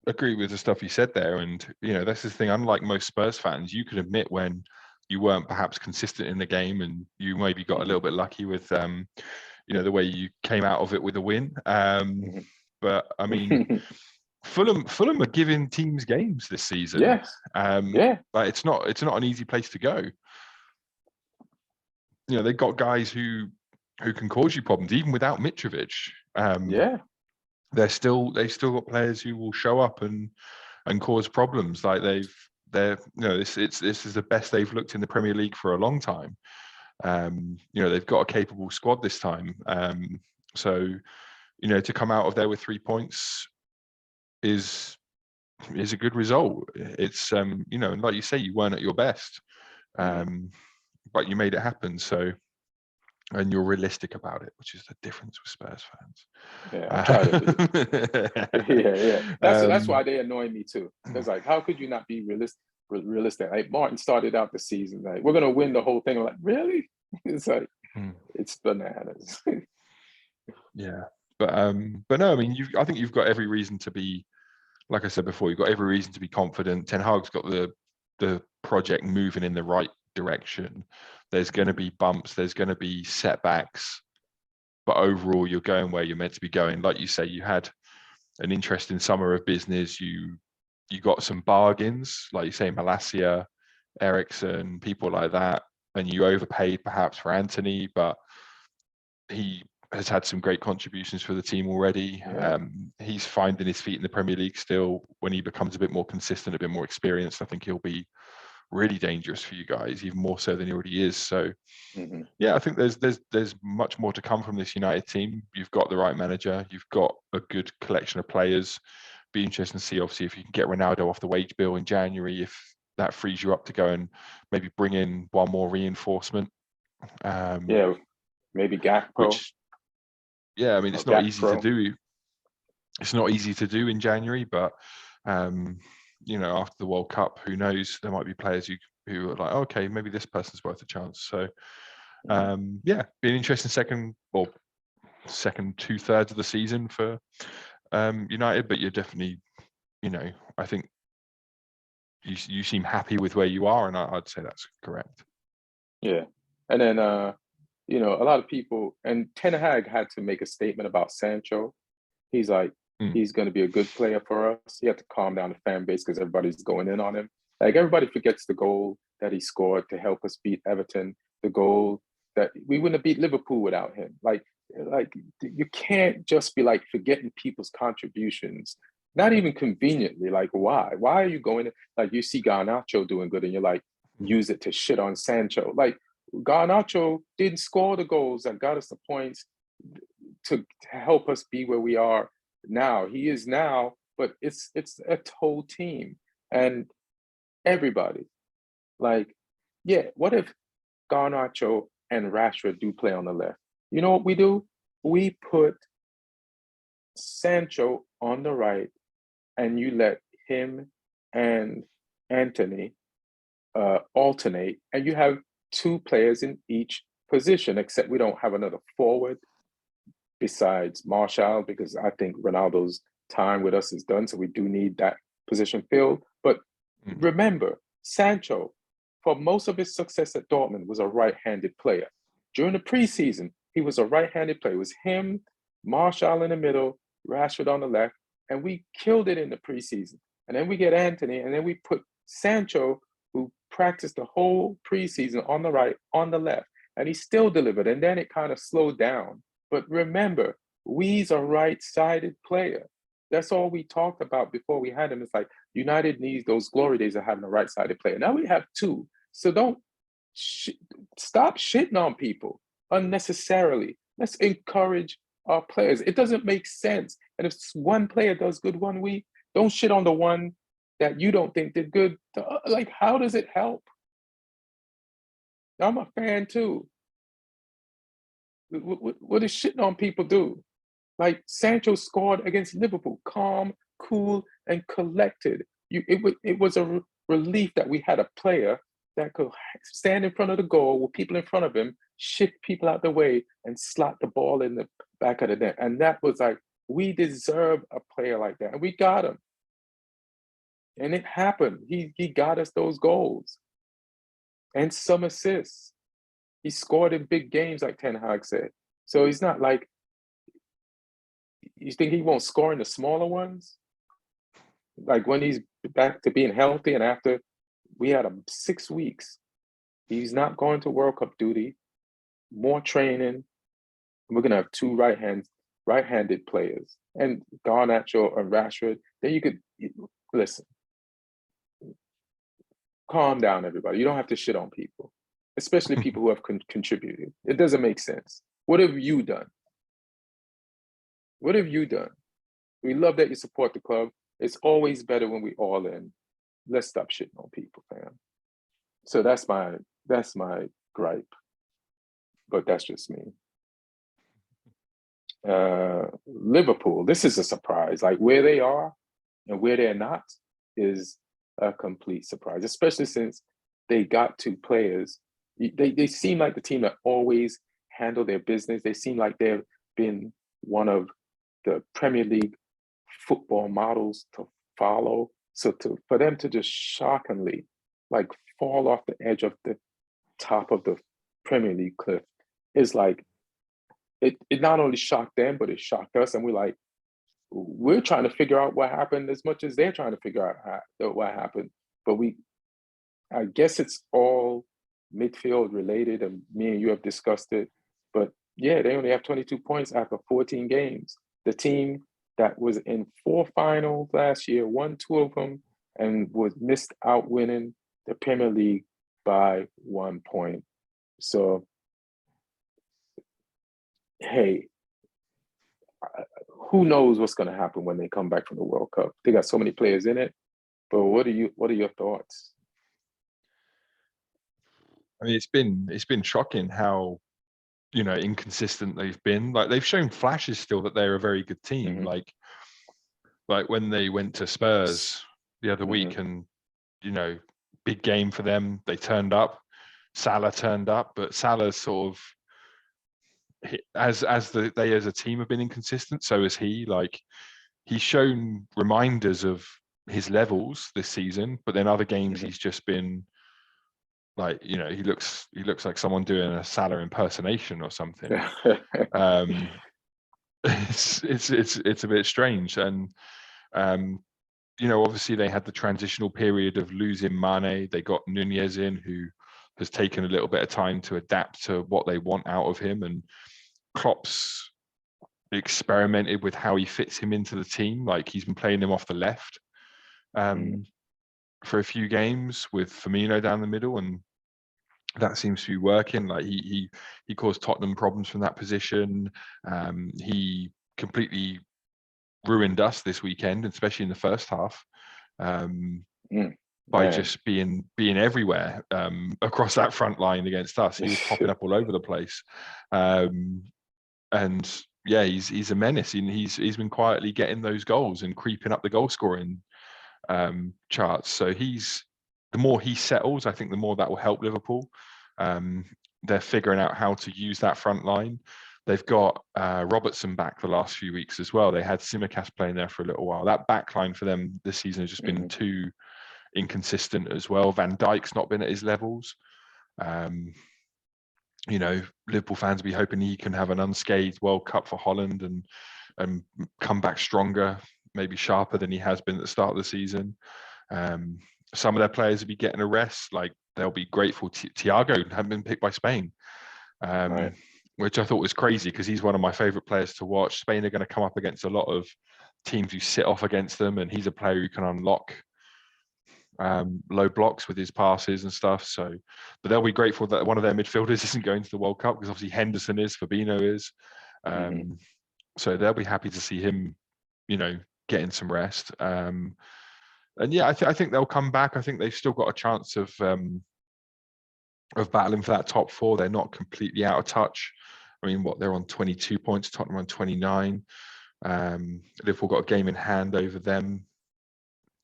B: agree with the stuff you said there, and that's the thing. Unlike most Spurs fans, you could admit when you weren't perhaps consistent in the game, and you maybe got a little bit lucky with the way you came out of it with a win. But I mean, Fulham are giving teams games this season.
A: Yes. Yeah.
B: But it's not an easy place to go. They've got guys who can cause you problems even without Mitrovic.
A: Yeah.
B: They've still got players who will show up and cause problems. Like this is the best they've looked in the Premier League for a long time. They've got a capable squad this time. So to come out of there with 3 points is a good result. It's and like you say, you weren't at your best, but you made it happen. So, and you're realistic about it, which is the difference with Spurs fans.
A: Yeah, I try to be. yeah. That's why they annoy me too. It's like, how could you not be realistic? Like Martin started out the season like, we're gonna win the whole thing. I'm like, really? It's like it's bananas.
B: Yeah, but no, I mean, I think you've got every reason to be, like I said before, you've got every reason to be confident. Ten Hag's got the project moving in the right direction. There's going to be bumps, there's going to be setbacks, but overall you're going where you're meant to be going. Like you say, you had an interesting summer of business. You got some bargains, like you say, Malacia, Ericsson, people like that, and you overpaid perhaps for Anthony, but he has had some great contributions for the team already.
A: Yeah.
B: He's finding his feet in the Premier League still. When he becomes a bit more consistent, a bit more experienced, I think he'll be really dangerous for you guys, even more so than he already is. So, yeah, I think there's much more to come from this United team. You've got the right manager. You've got a good collection of players. Be interesting to see, obviously, if you can get Ronaldo off the wage bill in January, if that frees you up to go and maybe bring in one more reinforcement.
A: Yeah, maybe Gakpo.
B: Which, yeah, I mean, it's not easy to do. It's not easy to do in January, but after the World Cup, who knows? There might be players who are like, okay, maybe this person's worth a chance. So, be an interesting second 2/3 of the season for United, but you're definitely, I think you seem happy with where you are, and I'd say that's correct.
A: Yeah, and then a lot of people, and Ten Hag had to make a statement about Sancho. He's like, he's going to be a good player for us. He had to calm down the fan base because everybody's going in on him. Like, everybody forgets the goal that he scored to help us beat Everton, the goal that we wouldn't have beat Liverpool without him. Like you can't just be like forgetting people's contributions, not even conveniently. Like, why? Why are you going in? Like, you see Garnacho doing good and you're like, use it to shit on Sancho. Like, Garnacho didn't score the goals that got us the points to help us be where we are now. He is now, but it's a whole team and everybody. Like, yeah, what if Garnacho and Rashford do play on the left? You know what we do? We put Sancho on the right, and you let him and Anthony alternate, and you have two players in each position, except we don't have another forward besides Martial, because I think Ronaldo's time with us is done, so we do need that position filled. But remember, Sancho, for most of his success at Dortmund, was a right-handed player. During the preseason, he was a right-handed player. It was him, Martial in the middle, Rashford on the left, and we killed it in the preseason. And then we get Anthony, and then we put Sancho, who practiced the whole preseason, on the right, on the left, and he still delivered. And then it kind of slowed down. But remember, we's a right-sided player. That's all we talked about before we had him. It's like United needs those glory days of having a right-sided player. Now we have two. So don't stop shitting on people unnecessarily. Let's encourage our players. It doesn't make sense. And if one player does good one week, don't shit on the one that you don't think did good. Like, how does it help? I'm a fan too. What does shitting on people do? Like, Sancho scored against Liverpool, calm, cool, and collected. It was a relief that we had a player that could stand in front of the goal with people in front of him, shift people out the way, and slot the ball in the back of the net. And that was like, we deserve a player like that. And we got him. And it happened. He got us those goals and some assists. He scored in big games, like Ten Hag said. So he's not like, you think he won't score in the smaller ones? Like when he's back to being healthy and after we had him 6 weeks, he's not going to World Cup duty, more training. We're going to have two right-handed players. And Garnacho and Rashford, then you could, listen, calm down, everybody. You don't have to shit on people, especially people who have contributed. It doesn't make sense. What have you done? What have you done? We love that you support the club. It's always better when we all in. Let's stop shitting on people, fam. So that's my gripe. But that's just me. Liverpool, this is a surprise. Like where they are and where they're not is a complete surprise, especially since they got two players. They seem like the team that always handle their business. They seem like they've been one of the Premier League football models to follow. So for them to just shockingly like fall off the edge of the top of the Premier League cliff is like, it not only shocked them, but it shocked us. And we're trying to figure out what happened as much as they're trying to figure out what happened. But I guess it's all midfield related, and me and you have discussed it. But yeah, they only have 22 points after 14 games. The team that was in 4 finals last year, won 2 of them, and was missed out winning the Premier League by 1 point. So, hey, who knows what's going to happen when they come back from the World Cup? They got so many players in it. But what are your thoughts?
B: I mean, it's been shocking how, you know, inconsistent they've been. Like they've shown flashes still that they're a very good team.
A: Mm-hmm.
B: Like when they went to Spurs the other week, and you know, big game for them. They turned up. Salah turned up, but Salah's sort of, they as a team have been inconsistent. So has he. Like he's shown reminders of his levels this season, but then other games he's just been like, you know, he looks like someone doing a Salah impersonation or something. It's a bit strange. And you know, obviously they had the transitional period of losing Mane. They got Nunez in, who has taken a little bit of time to adapt to what they want out of him. And Klopp's experimented with how he fits him into the team. Like he's been playing him off the left for a few games with Firmino down the middle, and that seems to be working. Like he caused Tottenham problems from that position. He completely ruined us this weekend, especially in the first half, by just being everywhere across that front line against us. He was popping up all over the place, and yeah, he's a menace. And he's been quietly getting those goals and creeping up the goal scoring charts. So the more he settles, I think the more that will help Liverpool. They're figuring out how to use that front line. They've got Robertson back the last few weeks as well. They had Tsimikas playing there for a little while. That back line for them this season has just been too inconsistent as well. Van Dijk's not been at his levels. You know, Liverpool fans will be hoping he can have an unscathed World Cup for Holland and come back stronger, maybe sharper than he has been at the start of the season. Some of their players will be getting a rest. Like they'll be grateful. Thiago hadn't been picked by Spain.
A: Right.
B: Which I thought was crazy because he's one of my favorite players to watch. Spain are going to come up against a lot of teams who sit off against them, and he's a player who can unlock low blocks with his passes and stuff. So, but they'll be grateful that one of their midfielders isn't going to the World Cup, because obviously Henderson is, Fabinho is. So they'll be happy to see him, you know, getting some rest. And yeah, I think they'll come back. I think they've still got a chance of battling for that top 4. They're not completely out of touch. I mean, they're on 22 points, Tottenham on 29. Liverpool got a game in hand over them.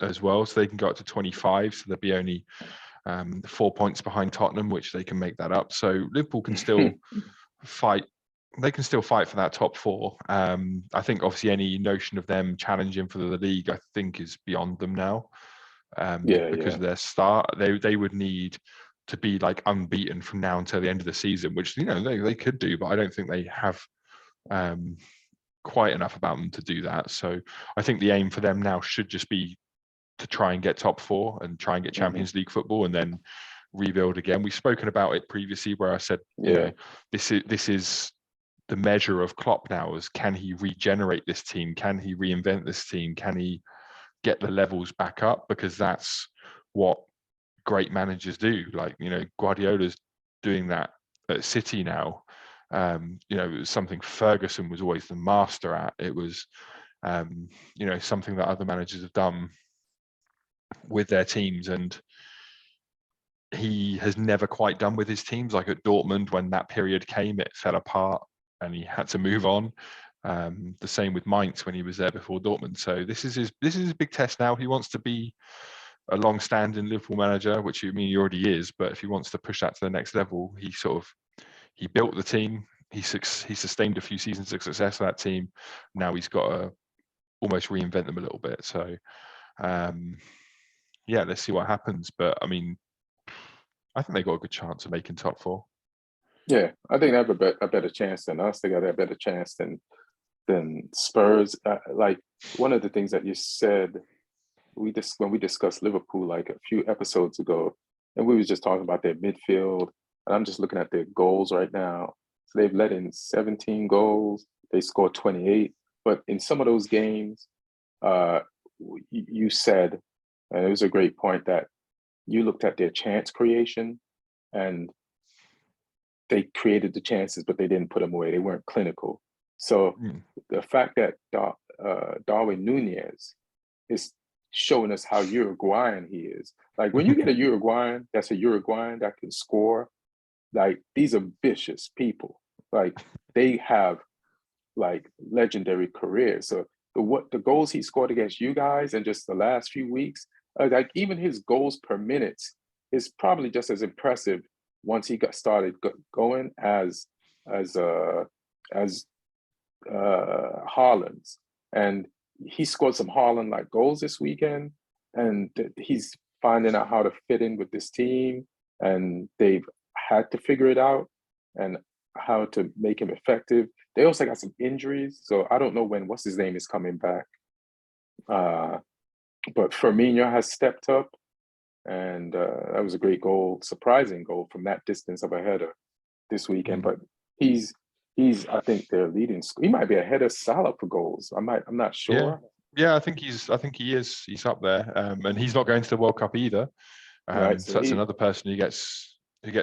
B: as well, so they can go up to 25. So they'll be only 4 points behind Tottenham, which they can make that up. So Liverpool can still fight. They can still fight for that top four. I think obviously any notion of them challenging for the league, I think, is beyond them now. Because of their start, they would need to be like unbeaten from now until the end of the season, which they could do, but I don't think they have quite enough about them to do that. So I think the aim for them now should just be to try and get top four and try and get Champions League football, and then rebuild again. We've spoken about it previously, where I said, this is the measure of Klopp now, is can he regenerate this team? Can he reinvent this team? Can he get the levels back up? Because that's what great managers do. Like, Guardiola's doing that at City now. It was something Ferguson was always the master at. It was, something that other managers have done with their teams, and he has never quite done with his teams. Like at Dortmund, when that period came, it fell apart and he had to move on. The same with Mainz when he was there before Dortmund. So this is his big test now. He wants to be a long-standing Liverpool manager, which he already is. But if he wants to push that to the next level, he built the team. He sustained a few seasons of success for that team. Now he's got to almost reinvent them a little bit. So let's see what happens. But I think they got a good chance of making top four.
A: Yeah, I think they have a better chance than us. They got a better chance than Spurs. Like one of the things that you said, when we discussed Liverpool like a few episodes ago, and we was just talking about their midfield, and I'm just looking at their goals right now. So they've let in 17 goals. They scored 28, but in some of those games, you said, and it was a great point, that you looked at their chance creation, and they created the chances, but they didn't put them away. They weren't clinical. So the fact that Darwin Nunez is showing us how Uruguayan he is. Like when you get a Uruguayan that can score, like these are vicious people. Like they have like legendary careers. So the goals he scored against you guys in just the last few weeks, like even his goals per minute is probably just as impressive once he got started going as Haaland's. And he scored some Haaland-like goals this weekend, and he's finding out how to fit in with this team, and they've had to figure it out and how to make him effective. They also got some injuries, so I don't know when what's his name is coming back. But Firmino has stepped up, and that was a great goal, surprising goal from that distance of a header this weekend. But he's I think their leading. He might be ahead of Salah for goals. I'm not sure.
B: Yeah, I think he is. He's up there, and he's not going to the World Cup either.
A: Right,
B: so that's another person who gets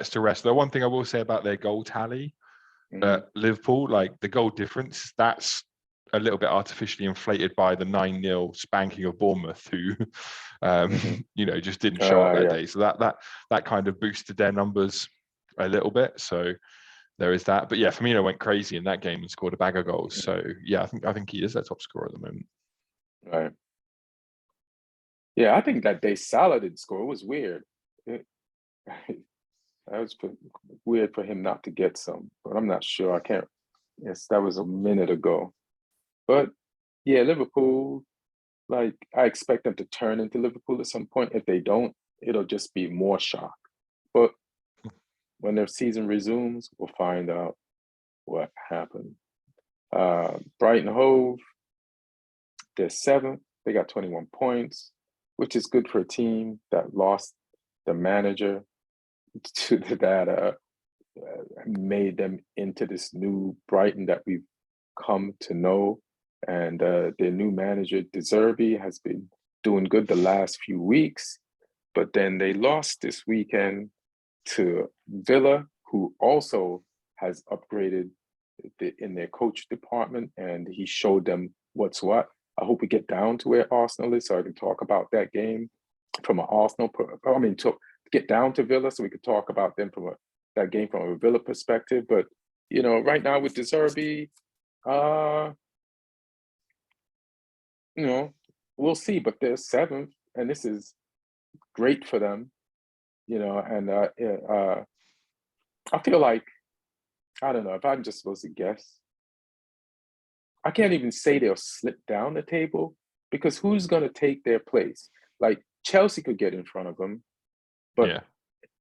B: to rest. The one thing I will say about their goal tally at Liverpool, like the goal difference, that's a little bit artificially inflated by the 9-0 spanking of Bournemouth, who just didn't show up that day. So that kind of boosted their numbers a little bit. So there is that. But yeah, Firmino went crazy in that game and scored a bag of goals. So yeah, I think he is their top scorer at the moment.
A: Right. Yeah, I think that day Salah didn't score. It was weird. That was weird for him not to get some, but I'm not sure. I can't. Yes, that was a minute ago. But yeah, Liverpool, like I expect them to turn into Liverpool at some point. If they don't, it'll just be more shock. But when their season resumes, we'll find out what happened. Brighton Hove, they're 7th. They got 21 points, which is good for a team that lost the manager that made them into this new Brighton that we've come to know. And their new manager, De Zerbi, has been doing good the last few weeks. But then they lost this weekend to Villa, who also has upgraded in their coach department, and he showed them what's what. I hope we get down to where Arsenal is so I can talk about that game from an Arsenal. To get down to Villa so we could talk about them that game from a Villa perspective. But right now with De Zerbi, we'll see. But they're 7th, and this is great for them, you know. And I feel like, I don't know, if I'm just supposed to guess, I can't even say they'll slip down the table, because who's going to take their place? Like Chelsea could get in front of them, but
B: Yeah.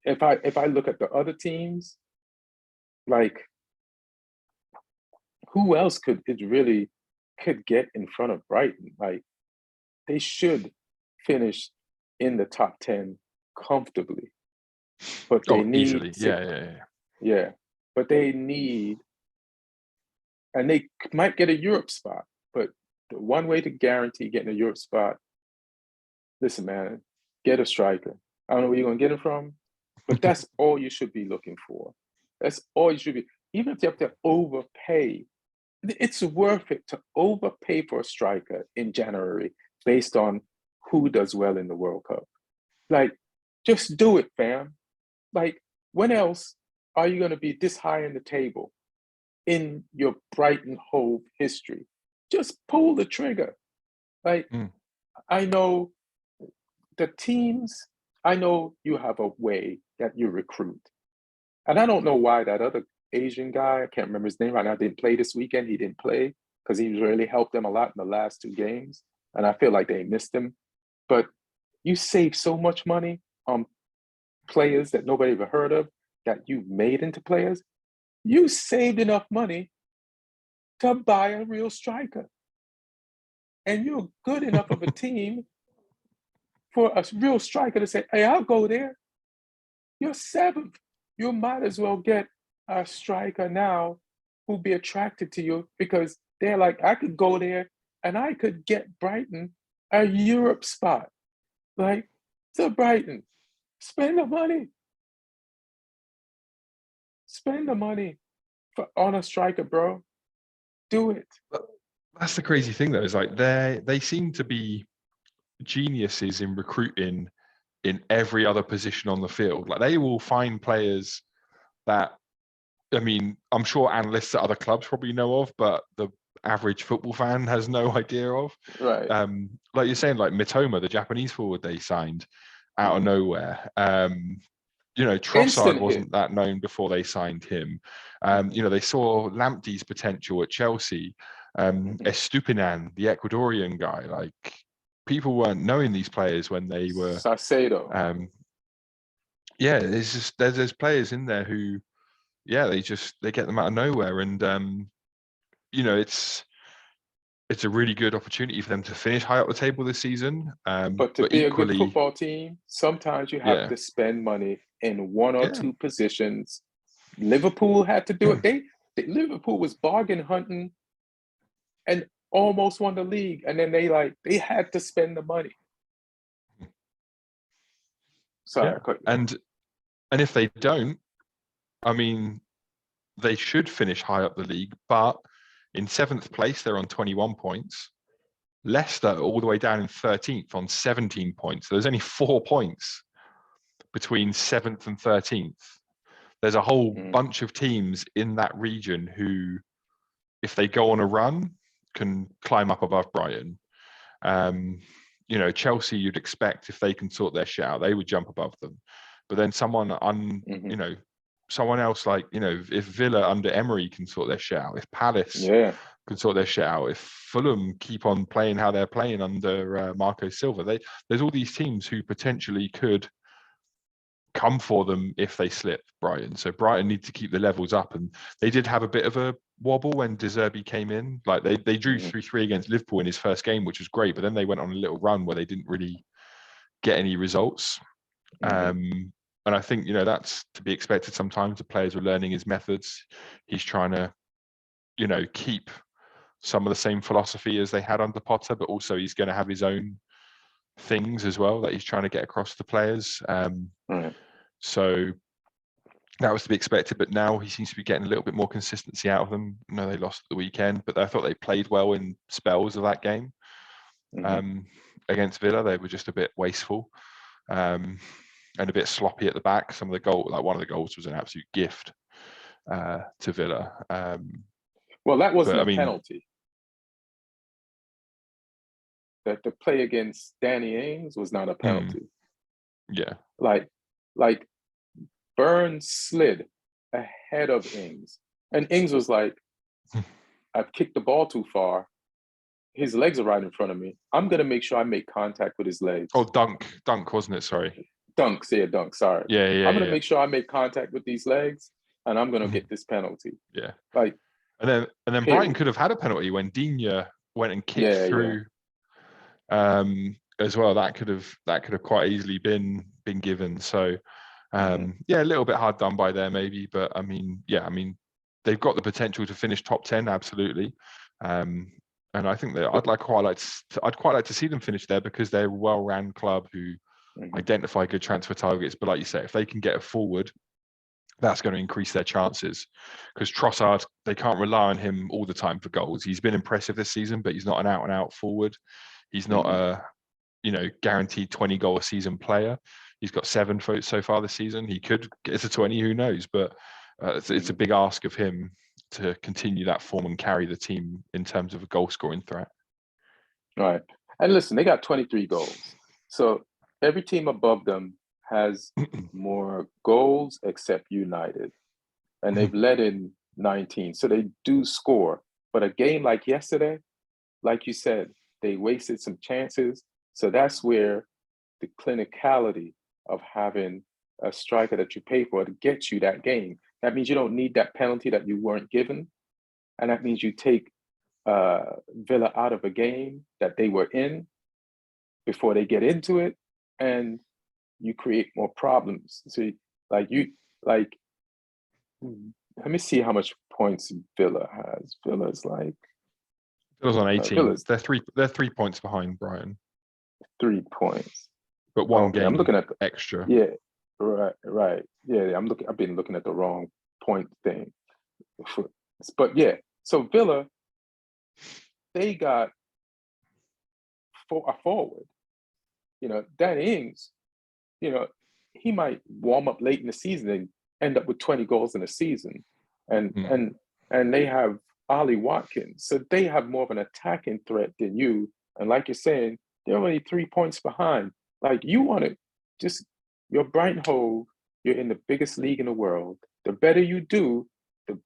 A: if I look at the other teams, like who else could get in front of Brighton? Like they should finish in the top 10 comfortably, but they
B: Oh,
A: need
B: easily.
A: to, yeah, but they need, and they might get a Europe spot, but the one way to guarantee getting a Europe spot, listen, man, get a striker. I don't know where you're going to get it from, but that's all you should be looking for. That's all you should be. Even if you have to overpay, it's worth it to overpay for a striker in January based on who does well in the World Cup. Like, just do it, fam. Like, when else are you going to be this high in the table in your Brighton Hove history? Just pull the trigger. Like, I know the teams, I know you have a way that you recruit. And I don't know why that other Asian guy, I can't remember his name right now, didn't play this weekend. He didn't play because he really helped them a lot in the last 2 games. And I feel like they missed him. But you save so much money on players that nobody ever heard of, that you made into players. You saved enough money to buy a real striker. And you're good enough of a team for a real striker to say, hey, I'll go there. You're 7th. You might as well get a striker now who'll be attracted to you, because they're like, I could go there and I could get Brighton a Europe spot. Like, so Brighton, spend the money. Spend the money on a striker, bro. Do it.
B: That's the crazy thing, though, is like they seem to be geniuses in recruiting in every other position on the field. Like they will find players that, I mean, I'm sure analysts at other clubs probably know of, but the average football fan has no idea of.
A: Right.
B: Like you're saying, like Mitoma, the Japanese forward they signed out of nowhere. You know, Trossard
A: Instant hit.
B: wasn't that known before they signed him. You know, they saw Lamptey's potential at Chelsea. Estupinan, the Ecuadorian guy, like people weren't knowing these players when they were.
A: Salcedo.
B: Yeah, there's players in there who, yeah, they get them out of nowhere, and you know, it's a really good opportunity for them to finish high up the table this season.
A: But to
B: But
A: be a good
B: equally,
A: football team, sometimes you have
B: yeah,
A: to spend money in 1 or
B: yeah,
A: 2 positions. Liverpool had to do it. Liverpool was bargain hunting and almost won the league, and then they had to spend the money. Sorry,
B: yeah, and if they don't, I mean, they should finish high up the league, but in 7th place, they're on 21 points. Leicester all the way down in 13th on 17 points. So there's only 4 points between 7th and 13th. There's a whole bunch of teams in that region who, if they go on a run, can climb up above Brighton. You know, Chelsea, you'd expect if they can sort their shit out, they would jump above them. But then you know, someone else, like, you know, if Villa under Emery can sort their shit out, if Palace can sort their shit out, if Fulham keep on playing how they're playing under Marco Silva, there's all these teams who potentially could come for them if they slip Brighton. So Brighton need to keep the levels up, and they did have a bit of a wobble when De Zerbi came in. Like they drew 3-3 against Liverpool in his first game, which was great, but then they went on a little run where they didn't really get any results. And I think, you know, that's to be expected sometimes. The players were learning his methods. He's trying to, you know, keep some of the same philosophy as they had under Potter, but also he's going to have his own things as well that he's trying to get across to players. So that was to be expected, but now he seems to be getting a little bit more consistency out of them. I know they lost at the weekend, but I thought they played well in spells of that game. Against Villa, they were just a bit wasteful. And a bit sloppy at the back. Some of the goal, like one of the goals, was an absolute gift to Villa.
A: Well, that wasn't a penalty. that the play against Danny Ings was not a penalty.
B: Yeah.
A: Like Burns slid ahead of Ings, and Ings was like, "I've kicked the ball too far. His legs are right in front of me. I'm gonna make sure I make contact with his legs."
B: Oh, dunk, wasn't it? Sorry.
A: Dunk, say a dunk. Sorry.
B: Yeah.
A: I'm gonna make sure I make contact with these legs, and I'm gonna get this penalty.
B: Yeah.
A: Like,
B: and then
A: period.
B: Brighton could have had a penalty when Digne went and kicked through. As well, that could have quite easily been given. So a little bit hard done by there maybe, but I mean they've got the potential to finish top 10 absolutely. And I think that I'd quite like to see them finish there, because they're a well-run club who identify good transfer targets. But like you say, if they can get a forward, that's going to increase their chances, because Trossard, they can't rely on him all the time for goals. He's been impressive this season, but he's not an out-and-out forward. He's not a guaranteed 20 goal a season player. He's got 7 so far this season. He could get to 20, who knows? But it's a big ask of him to continue that form and carry the team in terms of a goal scoring threat.
A: Right. And listen, they got 23 goals. So every team above them has more goals except United. And they've led in 19. So they do score. But a game like yesterday, like you said, they wasted some chances. So that's where the clinicality of having a striker that you pay for to get you that game. That means you don't need that penalty that you weren't given. And that means you take Villa out of a game that they were in before they get into it, and you create more problems. So let me see how much points Villa has. Villa's
B: on 18.
A: Villa's
B: they're 3 points behind Brighton.
A: 3 points.
B: But one game
A: I'm looking at
B: extra.
A: Yeah, right. Yeah, I've been looking at the wrong point thing. But yeah, so Villa, they got a forward. Dan Ings, he might warm up late in the season and end up with 20 goals in a season. And they have Ollie Watkins. So they have more of an attacking threat than you. And like you're saying, they're only 3 points behind. Like, you want to you're Brighton Hove, you're in the biggest league in the world. The better you do, the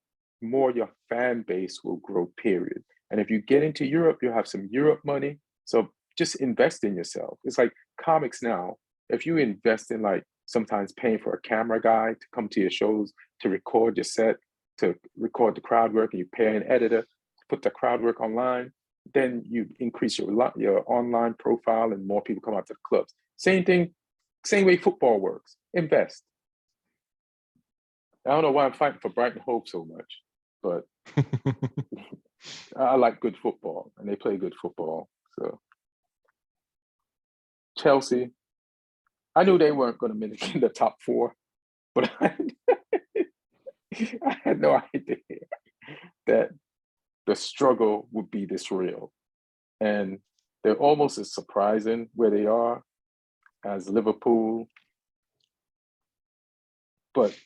A: more your fan base will grow, period. And if you get into Europe, you'll have some Europe money. So just invest in yourself. It's like comics now. If you invest in, like, sometimes paying for a camera guy to come to your shows, to record your set, to record the crowd work, and you pay an editor to put the crowd work online, then you increase your online profile and more people come out to the clubs. Same thing, same way football works. Invest. I don't know why I'm fighting for Brighton Hove so much, but I like good football, and they play good football. So Chelsea, I knew they weren't going to make in the top 4, but I had no idea that the struggle would be this real. And they're almost as surprising where they are as Liverpool. But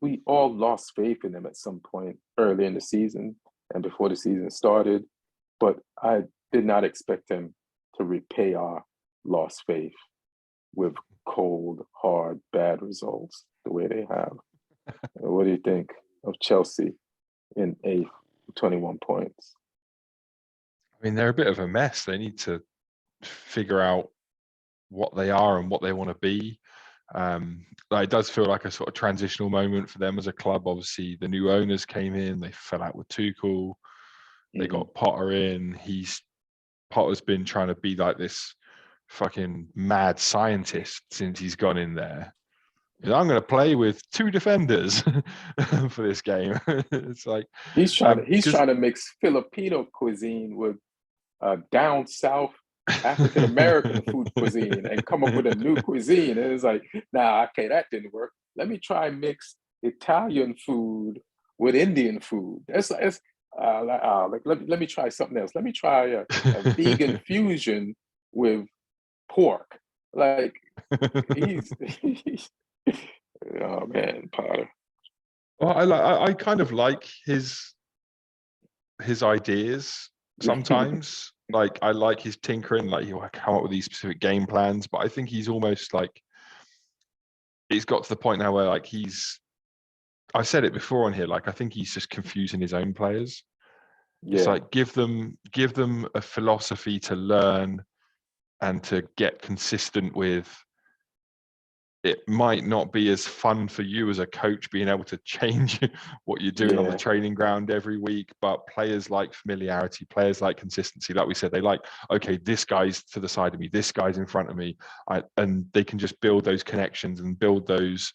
A: we all lost faith in them at some point early in the season and before the season started. But I did not expect them to repay our lost faith with cold, hard, bad results the way they have. What do you think of Chelsea in 8th, 21 points?
B: I mean, they're a bit of a mess. They need to figure out what they are and what they want to be. It does feel like a sort of transitional moment for them as a club. Obviously, the new owners came in, they fell out with Tuchel, they got Potter in. Potter's been trying to be like this fucking mad scientist since he's gone in there. I'm going to play with 2 defenders for this game. It's like
A: he's trying to mix Filipino cuisine with down south African American food cuisine and come up with a new cuisine. And it's like, okay, that didn't work. Let me try mix Italian food with Indian food. Let me try something else. Let me try a vegan fusion with pork. Like, he's oh man, Potter.
B: Well, I kind of like his ideas sometimes. Like I like his tinkering, like he'll come up with these specific game plans, but I think he's almost like he's got to the point now where like I've said it before on here, like I think he's just confusing his own players. It's
A: Yeah,
B: like give them a philosophy to learn and to get consistent with. It might not be as fun for you as a coach being able to change what you're doing on the
A: yeah,
B: training ground every week, but players like familiarity, players like consistency. Like we said, they like, okay, this guy's to the side of me, this guy's in front of me, and they can just build those connections and build those,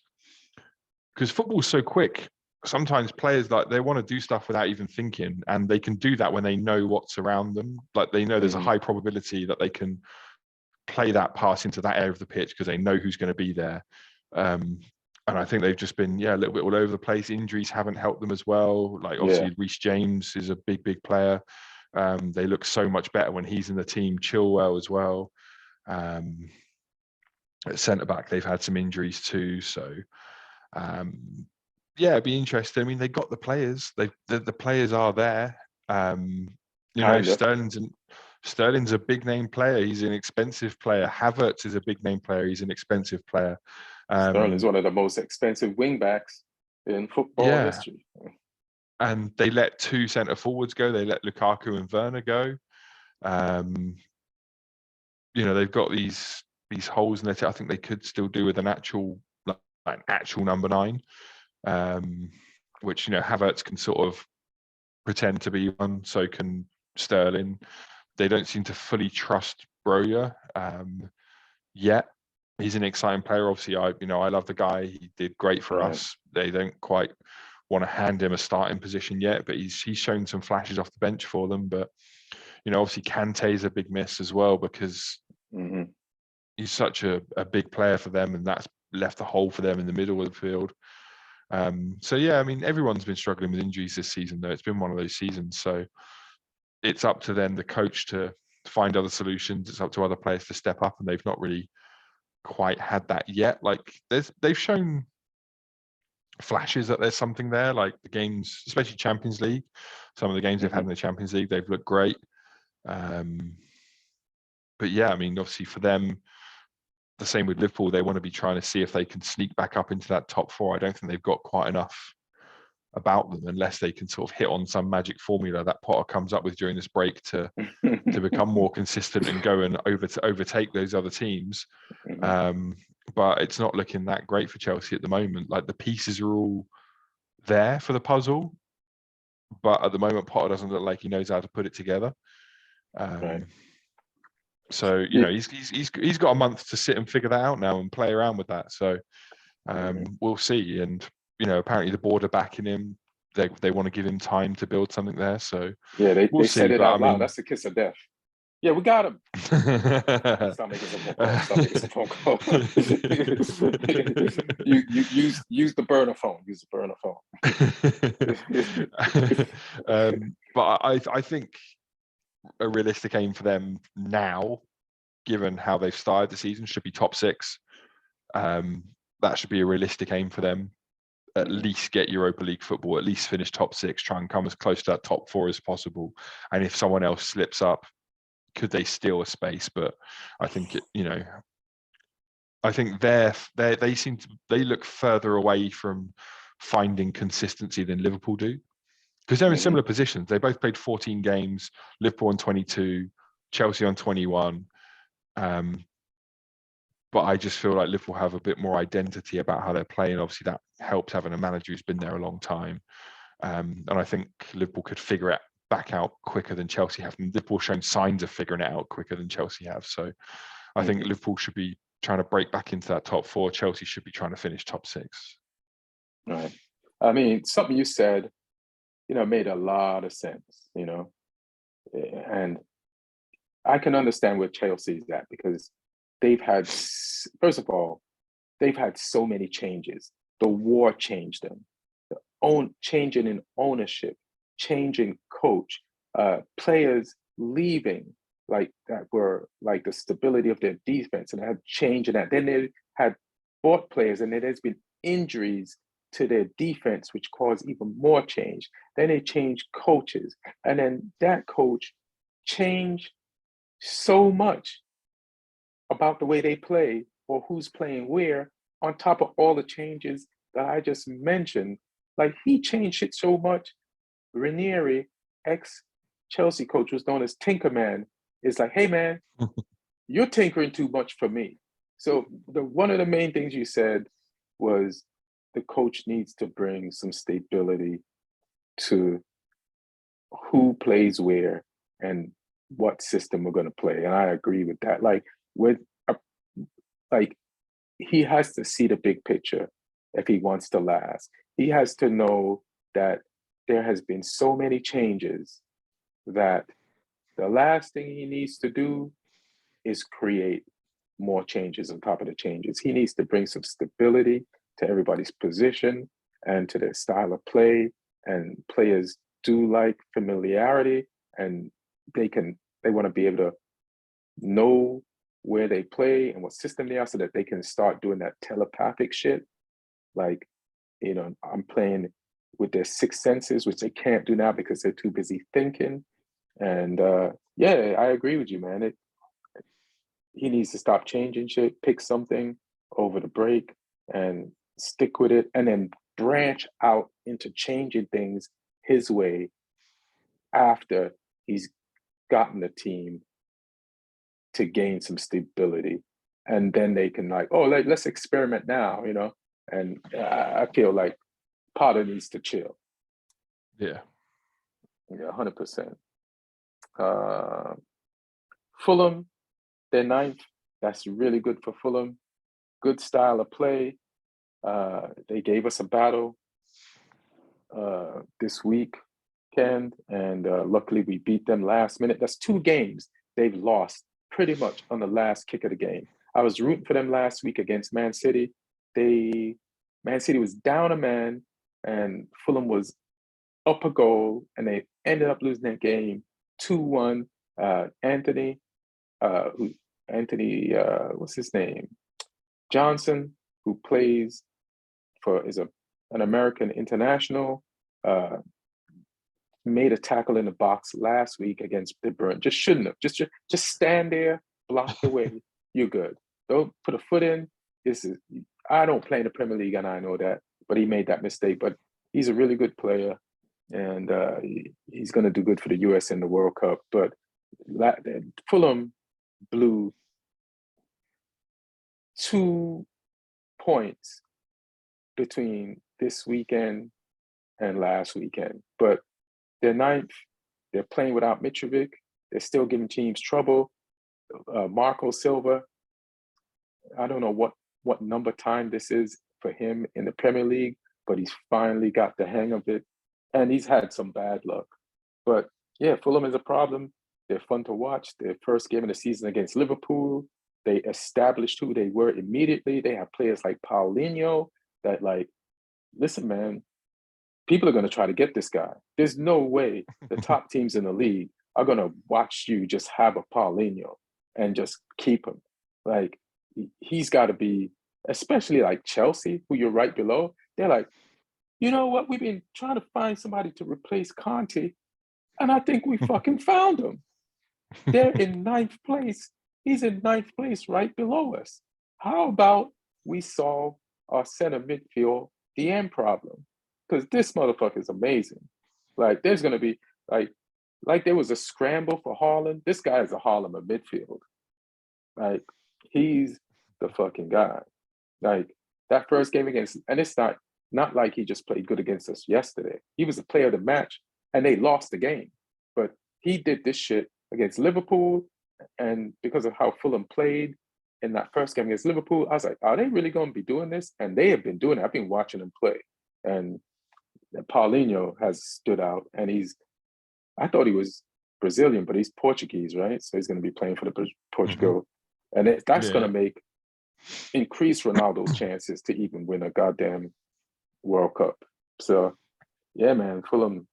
B: because football's so quick. Sometimes players like they want to do stuff without even thinking, and they can do that when they know what's around them. Like they know there's a
A: hmm
B: high probability that they can play that pass into that area of the pitch because they know who's going to be there. Um, and I think they've just been, a little bit all over the place. Injuries haven't helped them as well. Like
A: yeah,
B: obviously Reece James is a big player. They look so much better when he's in the team. Chilwell as well. Um, at centre back, they've had some injuries too. So it'd be interesting. I mean, they got the players. The players are there.
A: kind of.
B: Sterling's a big name player. He's an expensive player. Havertz is a big name player. He's an expensive player.
A: Sterling's one of the most expensive wingbacks in football
B: Yeah,
A: history.
B: and they let two centre forwards go. They let Lukaku and Werner go. Um, they've got these holes in their team. I think they could still do with an actual number 9, which Havertz can sort of pretend to be one. So can Sterling. They don't seem to fully trust Broja yet. He's an exciting player. Obviously, I love the guy. He did great for
A: Right.
B: us. They don't quite want to hand him a starting position yet, but he's shown some flashes off the bench for them. But obviously Kante is a big miss as well because
A: hmm
B: he's such a big player for them, and that's left a hole for them in the middle of the field. I mean, everyone's been struggling with injuries this season, though. It's been one of those seasons. So it's up to them, the coach, to find other solutions. It's up to other players to step up, and they've not really quite had that yet. Like they've shown flashes that there's something there. Like the games, especially Champions League, some of the games they've had
A: hmm
B: in the Champions League, they've looked great. But I mean, obviously for them, the same with Liverpool, they want to be trying to see if they can sneak back up into that top 4. I don't think they've got quite enough about them unless they can sort of hit on some magic formula that Potter comes up with during this break to become more consistent and go and overtake those other teams. But it's not looking that great for Chelsea at the moment. Like the pieces are all there for the puzzle, but at the moment Potter doesn't look like he knows how to put it together.
A: Right.
B: So
A: Yeah.
B: he's got a month to sit and figure that out now and play around with that. So
A: hmm
B: we'll see. And apparently the board are backing him. They want to give him time to build something there. So
A: Yeah,
B: we'll
A: they
B: see.
A: said it
B: But I
A: out loud.
B: mean,
A: That's the kiss of death. Yeah, we got him. Stop making some phone calls. Stop making some phone calls. you use the burner phone. Use the burner phone.
B: but I think a realistic aim for them now, given how they've started the season, should be top 6. That should be a realistic aim for them. At least get Europa League football, at least finish top 6, try and come as close to that top 4 as possible. And if someone else slips up, could they steal a space? But I think I think they look further away from finding consistency than Liverpool do, because they're in
A: hmm
B: similar positions. They both played 14 games, Liverpool on 22, Chelsea on 21. But I just feel like Liverpool have a bit more identity about how they're playing. Obviously, that helps having a manager who's been there a long time. And I think Liverpool could figure it back out quicker than Chelsea have. And Liverpool shown signs of figuring it out quicker than Chelsea have. So I think Liverpool should be trying to break back into that top 4. Chelsea should be trying to finish top 6.
A: Right. I mean, something you said, made a lot of sense, and I can understand where Chelsea's at because they've had, first of all, they've had so many changes. The war changed them. Changing in ownership, changing coach, players leaving like that were like the stability of their defense and had changed in that. Then they had bought players and then there's been injuries to their defense, which caused even more change. Then they changed coaches, and then that coach changed so much about the way they play or who's playing where, on top of all the changes that I just mentioned. Like he changed it so much. Ranieri, ex Chelsea coach, was known as Tinkerman. Is like, hey man, you're tinkering too much for me. So one of the main things you said was the coach needs to bring some stability to who plays where and what system we're going to play. And I agree with that. Like with like he has to see the big picture if he wants to last. He has to know that there has been so many changes that the last thing he needs to do is create more changes on top of the changes. He needs to bring some stability to everybody's position and to their style of play. And players do like familiarity, and they want to be able to know where they play and what system they are so that they can start doing that telepathic shit. Like, I'm playing with their sixth senses, which they can't do now because they're too busy thinking. And yeah, I agree with you, man. He needs to stop changing shit, pick something over the break and stick with it, and then branch out into changing things his way after he's gotten the team to gain some stability. And then they can like, oh, let's experiment now, And I feel like Potter needs to chill.
B: Yeah.
A: Yeah, 100%. Fulham, they're ninth. That's really good for Fulham. Good style of play. They gave us a battle this weekend, and luckily we beat them last minute. That's 2 games they've lost pretty much on the last kick of the game. I was rooting for them last week against Man City. Man City was down a man, and Fulham was up a goal, and they ended up losing that game 2-1. Anthony, what's his name? Johnson, who plays an American international, made a tackle in the box last week against the Burn. Just shouldn't have. Just stand there, block the way. You're good. Don't put a foot in. I don't play in the Premier League, and I know that, but he made that mistake. But he's a really good player, and he's going to do good for the US in the World Cup. But Fulham blew 2 points between this weekend and last weekend. But they're ninth. They're playing without Mitrovic. They're still giving teams trouble. Marco Silva, I don't know what number time this is for him in the Premier League, but he's finally got the hang of it. And he's had some bad luck. But yeah, Fulham is a problem. They're fun to watch. Their first game of the season against Liverpool, they established who they were immediately. They have players like Paulinho that listen, man, people are going to try to get this guy. There's no way the top teams in the league are going to watch you just have a Paulinho and just keep him. Like, he's got to be, especially like Chelsea, who you're right below. They're like, you know what? We've been trying to find somebody to replace Conte, and I think we fucking found him. They're in 9th place. He's in 9th place right below us. How about we solve our center midfield DM problem? Because this motherfucker is amazing. Like, there's going to be, like there was a scramble for Haaland. This guy is a Haaland of midfield. Like, he's the fucking guy. Like, that first game against, and it's not like he just played good against us yesterday. He was the player of the match, and they lost the game. But he did this shit against Liverpool, and because of how Fulham played in that first game against Liverpool, I was like, are they really going to be doing this? And they have been doing it. I've been watching them play. And Paulinho has stood out, and I thought he was Brazilian, but he's Portuguese, right? So he's going to be playing for the Portugal. Mm-hmm. And that's going to increase Ronaldo's chances to even win a goddamn World Cup. So, yeah, man, Fulham,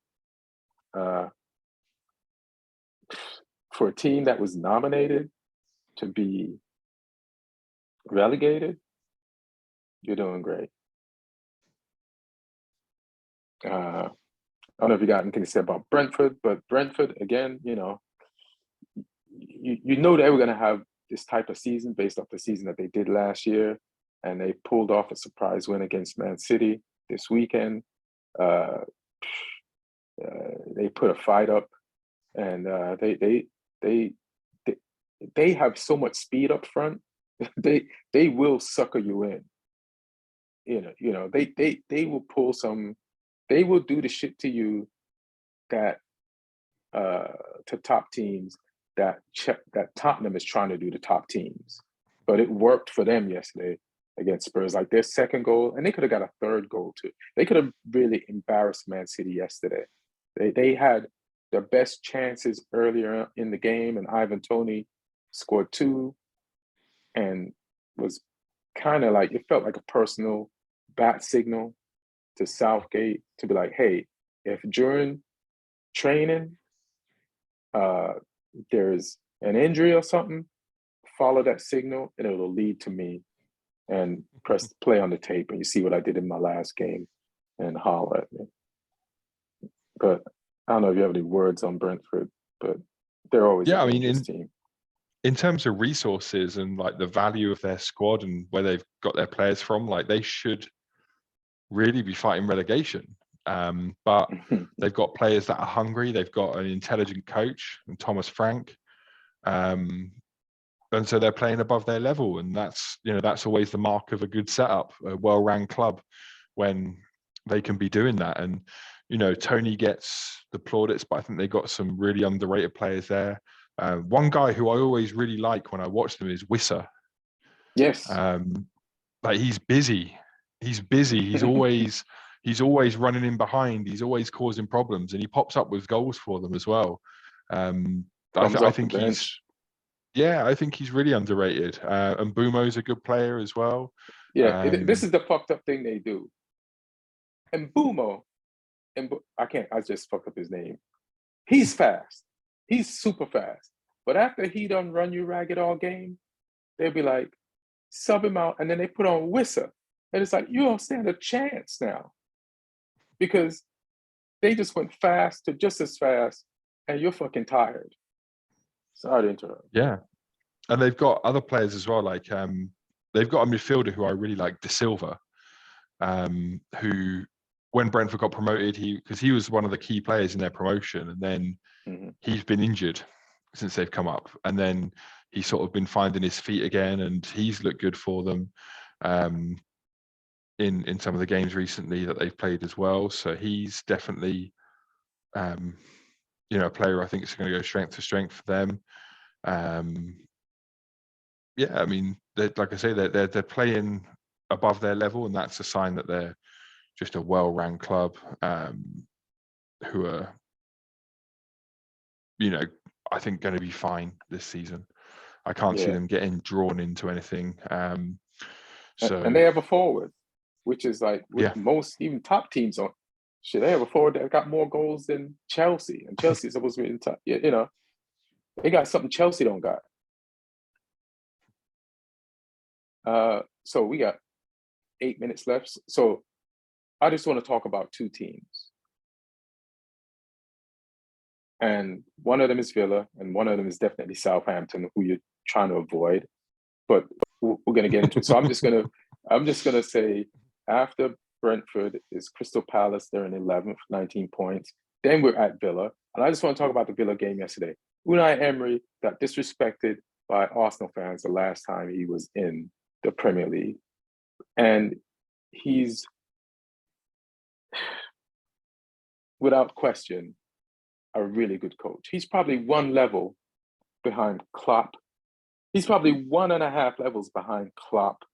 A: for a team that was nominated to be relegated, you're doing great. I don't know if you got anything to say about Brentford, but Brentford, again, you know they were going to have this type of season based off the season that they did last year, and they pulled off a surprise win against Man City this weekend. Uh, they put a fight up, and they have so much speed up front. they will sucker you in. They will pull some. They will do the shit to you that to top teams that Tottenham is trying to do to top teams. But it worked for them yesterday against Spurs. Like their second goal, and they could have got a third goal too. They could have really embarrassed Man City yesterday. They had their best chances earlier in the game, and Ivan Toney scored two, and was kind of like, it felt like a personal bat signal to Southgate to be like, hey, if during training there's an injury or something, follow that signal and it'll lead to me, and press play on the tape and you see what I did in my last game and holler at me. But I don't know if you have any words on Brentford, but they're always a dangerous team.
B: In terms of resources and like the value of their squad and where they've got their players from, like they should really be fighting relegation. But they've got players that are hungry. They've got an intelligent coach, and Thomas Frank. And so they're playing above their level. And that's always the mark of a good setup, a well-run club, when they can be doing that. And, Tony gets the plaudits, but I think they got some really underrated players there. One guy who I always really like when I watch them is Wissa.
A: Yes.
B: Like he's busy. He's always running in behind. He's always causing problems, and he pops up with goals for them as well. I think he's really underrated. And Bumo's a good player as well.
A: Yeah, this is the fucked up thing they do. And Bumo, I just fucked up his name. He's fast. He's super fast. But after he done run you ragged all game, they'll be like, sub him out, and then they put on Wissa. And it's like, you don't stand a chance now. Because they just went fast to just as fast, and you're fucking tired. Sorry to interrupt.
B: Yeah. And they've got other players as well, like they've got a midfielder who I really like, De Silva, who, when Brentford got promoted, because he was one of the key players in their promotion, and then he's been injured since they've come up, and then he's sort of been finding his feet again, and he's looked good for them in some of the games recently that they've played as well. So he's definitely a player I think is going to go strength to strength for them. Yeah, I mean, like I say, they're playing above their level, and that's a sign that they're just a well-run club who are, I think going to be fine this season. I can't see them getting drawn into anything. So
A: and they have a forward, which is like with most even top teams on. Shit, they have a forward that got more goals than Chelsea, and Chelsea's supposed to be in top. They got something Chelsea don't got. So we got 8 minutes left. So I just want to talk about two teams. And one of them is Villa, and one of them is definitely Southampton, who you're trying to avoid. But we're going to get into it. So I'm just gonna say, after Brentford is Crystal Palace. They're in 11th, 19 points. Then we're at Villa, and I just want to talk about the Villa game yesterday. Unai Emery got disrespected by Arsenal fans the last time he was in the Premier League, and he's, without question, a really good coach. He's probably one level behind Klopp. He's probably 1.5 levels behind Klopp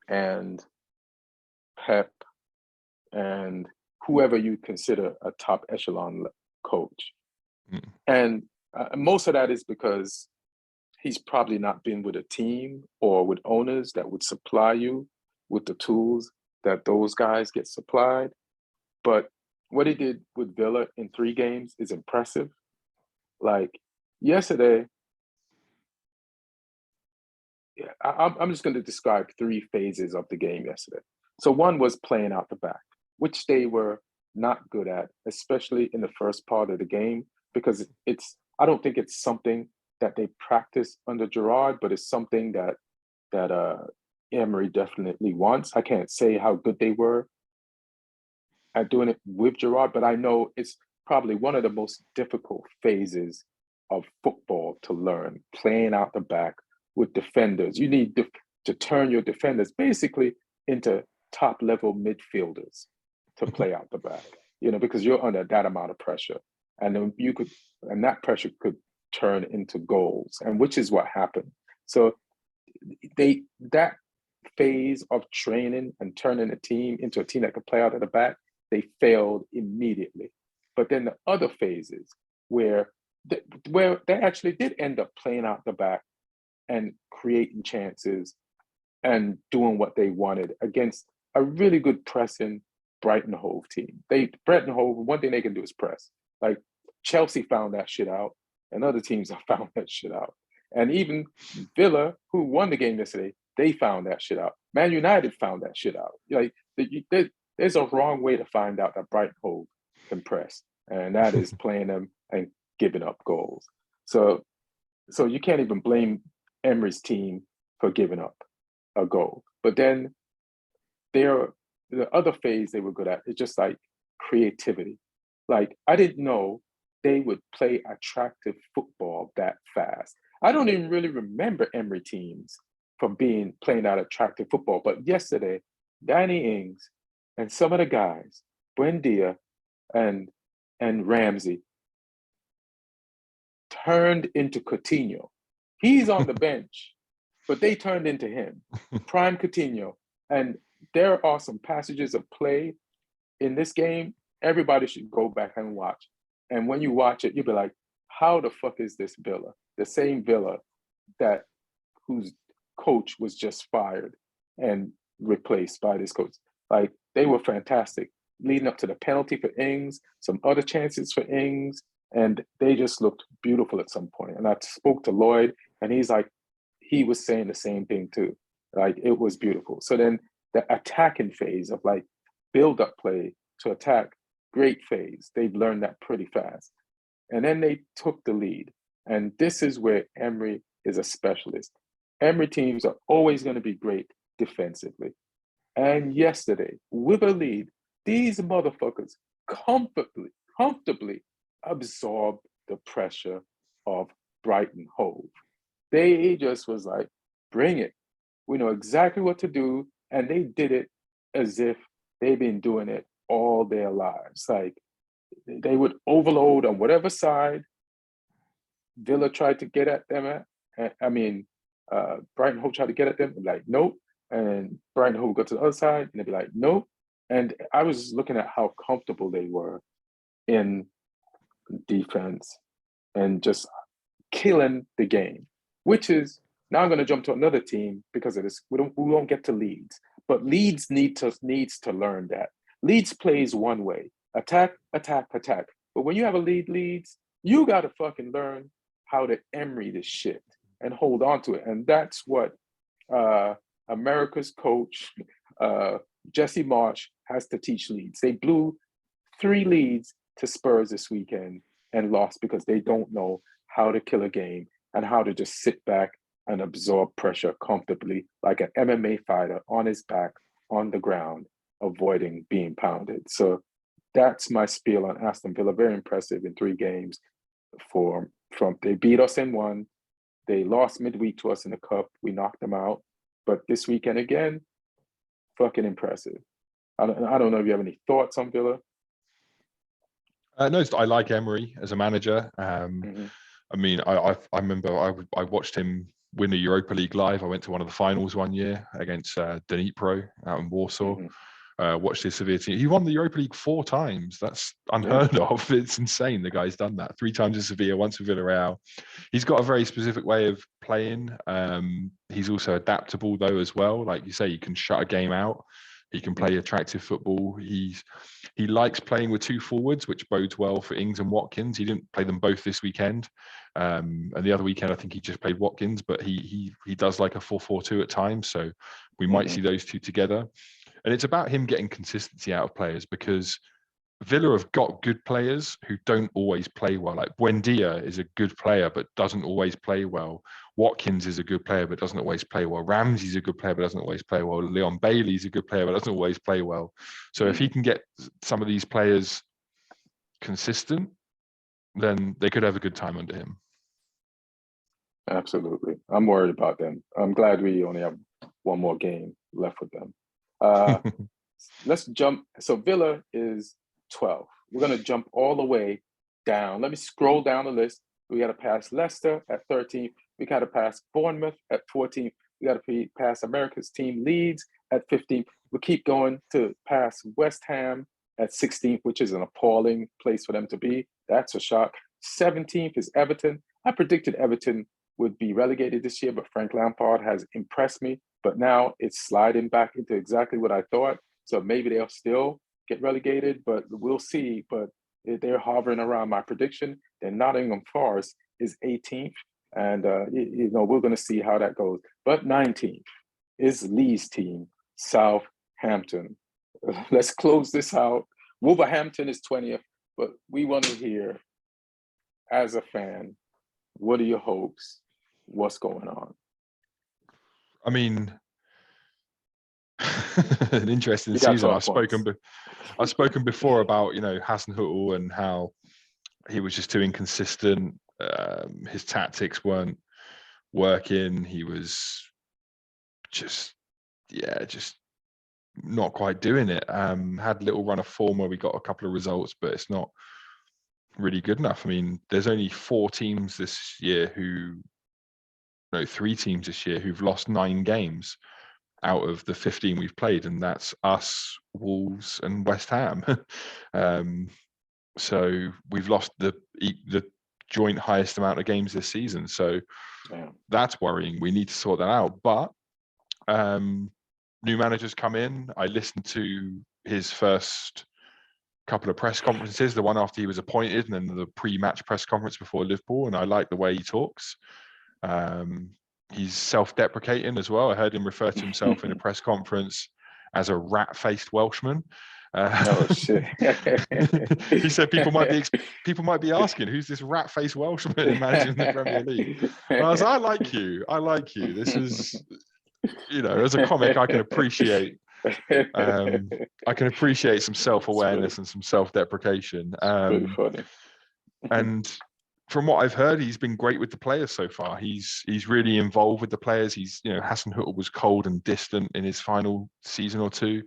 A: and Pep and whoever you consider a top echelon coach. And most of that is because he's probably not been with a team or with owners that would supply you with the tools that those guys get supplied. But what he did with Villa in 3 games is impressive. Like yesterday, I'm just going to describe 3 phases of the game yesterday. So one was playing out the back, which they were not good at, especially in the first part of the game, because I don't think it's something that they practice under Gerard, but it's something that Emery definitely wants. I can't say how good they were at doing it with Gerard, but I know it's probably one of the most difficult phases of football to learn, playing out the back with defenders. You need to turn your defenders basically into top level midfielders to play out the back, because you're under that amount of pressure. And then and that pressure could turn into goals, and which is what happened. So that phase of training and turning a team into a team that could play out of the back, they failed immediately. But then the other phases where they actually did end up playing out the back and creating chances and doing what they wanted against a really good pressing Brighton Hove team. Brighton Hove, one thing they can do is press. Like Chelsea found that shit out, and other teams have found that shit out. And even Villa, who won the game yesterday, they found that shit out. Man United found that shit out. Like there's a wrong way to find out that Brighton Hove can press, and that is playing them and giving up goals. So you can't even blame Emery's team for giving up a goal. But then the other phase they were good at is just like creativity. Like I didn't know they would play attractive football that fast. I don't even really remember Emery teams from playing that attractive football. But yesterday, Danny Ings and some of the guys, Buendia and Ramsey, turned into Coutinho. He's on the bench, but they turned into him, prime Coutinho. And there are some passages of play in this game everybody should go back and watch. And when you watch it, you'll be like, how the fuck is this Villa? The same Villa whose coach was just fired and replaced by this coach. Like, they were fantastic, leading up to the penalty for Ings, some other chances for Ings, and they just looked beautiful at some point. And I spoke to Lloyd, and he was saying the same thing too. Like, it was beautiful. So then the attacking phase of like build-up play to attack, great phase. They've learned that pretty fast. And then they took the lead. And this is where Emery is a specialist. Emery teams are always going to be great defensively. And yesterday, with a lead, these motherfuckers comfortably absorbed the pressure of Brighton Hove. They just was like, bring it. We know exactly what to do. And they did it as if they've been doing it all their lives. Like, they would overload on whatever side Villa tried to get at them Brighton Hove tried to get at them, like, nope. And Brighton Hove would go to the other side, and they'd be like, nope. And I was looking at how comfortable they were in defense and just killing the game, which is, now I'm going to jump to another team because of this. We won't get to Leeds, but Leeds needs to learn that. Leeds plays one way, attack, attack, attack. But when you have a Leeds, you got to fucking learn how to Emery this shit and hold on to it. And that's what America's coach, Jesse Marsch, has to teach Leeds. They blew 3 leads to Spurs this weekend and lost because they don't know how to kill a game and how to just sit back and absorb pressure comfortably like an MMA fighter on his back, on the ground, avoiding being pounded. So that's my spiel on Aston Villa. Very impressive in 3 games. They beat us in 1. They lost midweek to us in the cup. We knocked them out. But this weekend again, fucking impressive. I don't know if you have any thoughts on Villa.
B: No, I like Emery as a manager. I mean, I remember I watched him win the Europa League live. I went to one of the finals one year against Dnipro out in Warsaw. Watched his Sevilla team. He won the Europa League 4 times. That's unheard of. It's insane. The guy's done that 3 times in Sevilla, once with Villarreal. He's got a very specific way of playing. He's also adaptable though as well. Like you say, he can shut a game out. He can play attractive football. He likes playing with 2 forwards, which bodes well for Ings and Watkins. He didn't play them both this weekend. And the other weekend, I think he just played Watkins, but he does like a 4-4-2 at times. So we might see those 2 together. And it's about him getting consistency out of players, because Villa have got good players who don't always play well. Like Buendia is a good player, but doesn't always play well. Watkins is a good player, but doesn't always play well. Ramsey's a good player, but doesn't always play well. Leon Bailey's a good player, but doesn't always play well. So if he can get some of these players consistent, then they could have a good time under him.
A: Absolutely. I'm worried about them. I'm glad we only have one more game left with them. Let's jump. So Villa is 12. We're going to jump all the way down. Let me scroll down the list. We got to pass Leicester at 13. We got to pass Bournemouth at 14. We got to pass America's team Leeds at 15. We keep going to pass West Ham at 16th, which is an appalling place for them to be. That's a shock. 17th is Everton. I predicted Everton would be relegated this year, but Frank Lampard has impressed me. But now it's sliding back into exactly what I thought. So maybe they'll still get relegated, but we'll see. But they're hovering around my prediction. Then Nottingham Forest is 18th. And, we're going to see how that goes. But 19th is Lee's team, Southampton. Let's close this out. Wolverhampton is 20th, but we want to hear, as a fan, what are your hopes? What's going on?
B: I mean, an interesting season. I've spoken before about, Hasenhüttl and how he was just too inconsistent. His tactics weren't working. He was just not quite doing it. Had a little run of form where we got a couple of results, but it's not really good enough. I mean, there's only 3 teams this year who've lost 9 games out of the 15 we've played, and that's us, Wolves, and West Ham. So we've lost the joint highest amount of games this season. So that's worrying. We need to sort that out. But new managers come in. I listened to his first couple of press conferences, the one after he was appointed, and then the pre-match press conference before Liverpool, and I like the way he talks. He's self-deprecating as well. I heard him refer to himself in a press conference as a rat-faced Welshman.
A: Oh shit!
B: He said people might be asking, who's this rat-faced Welshman managing the Premier League? And I was like, I like you. This is, as a comic, I can appreciate. I can appreciate some self-awareness and some self-deprecation.
A: Really funny.
B: And from what I've heard, he's been great with the players so far. He's really involved with the players. Hasenhüttl was cold and distant in his final season or two.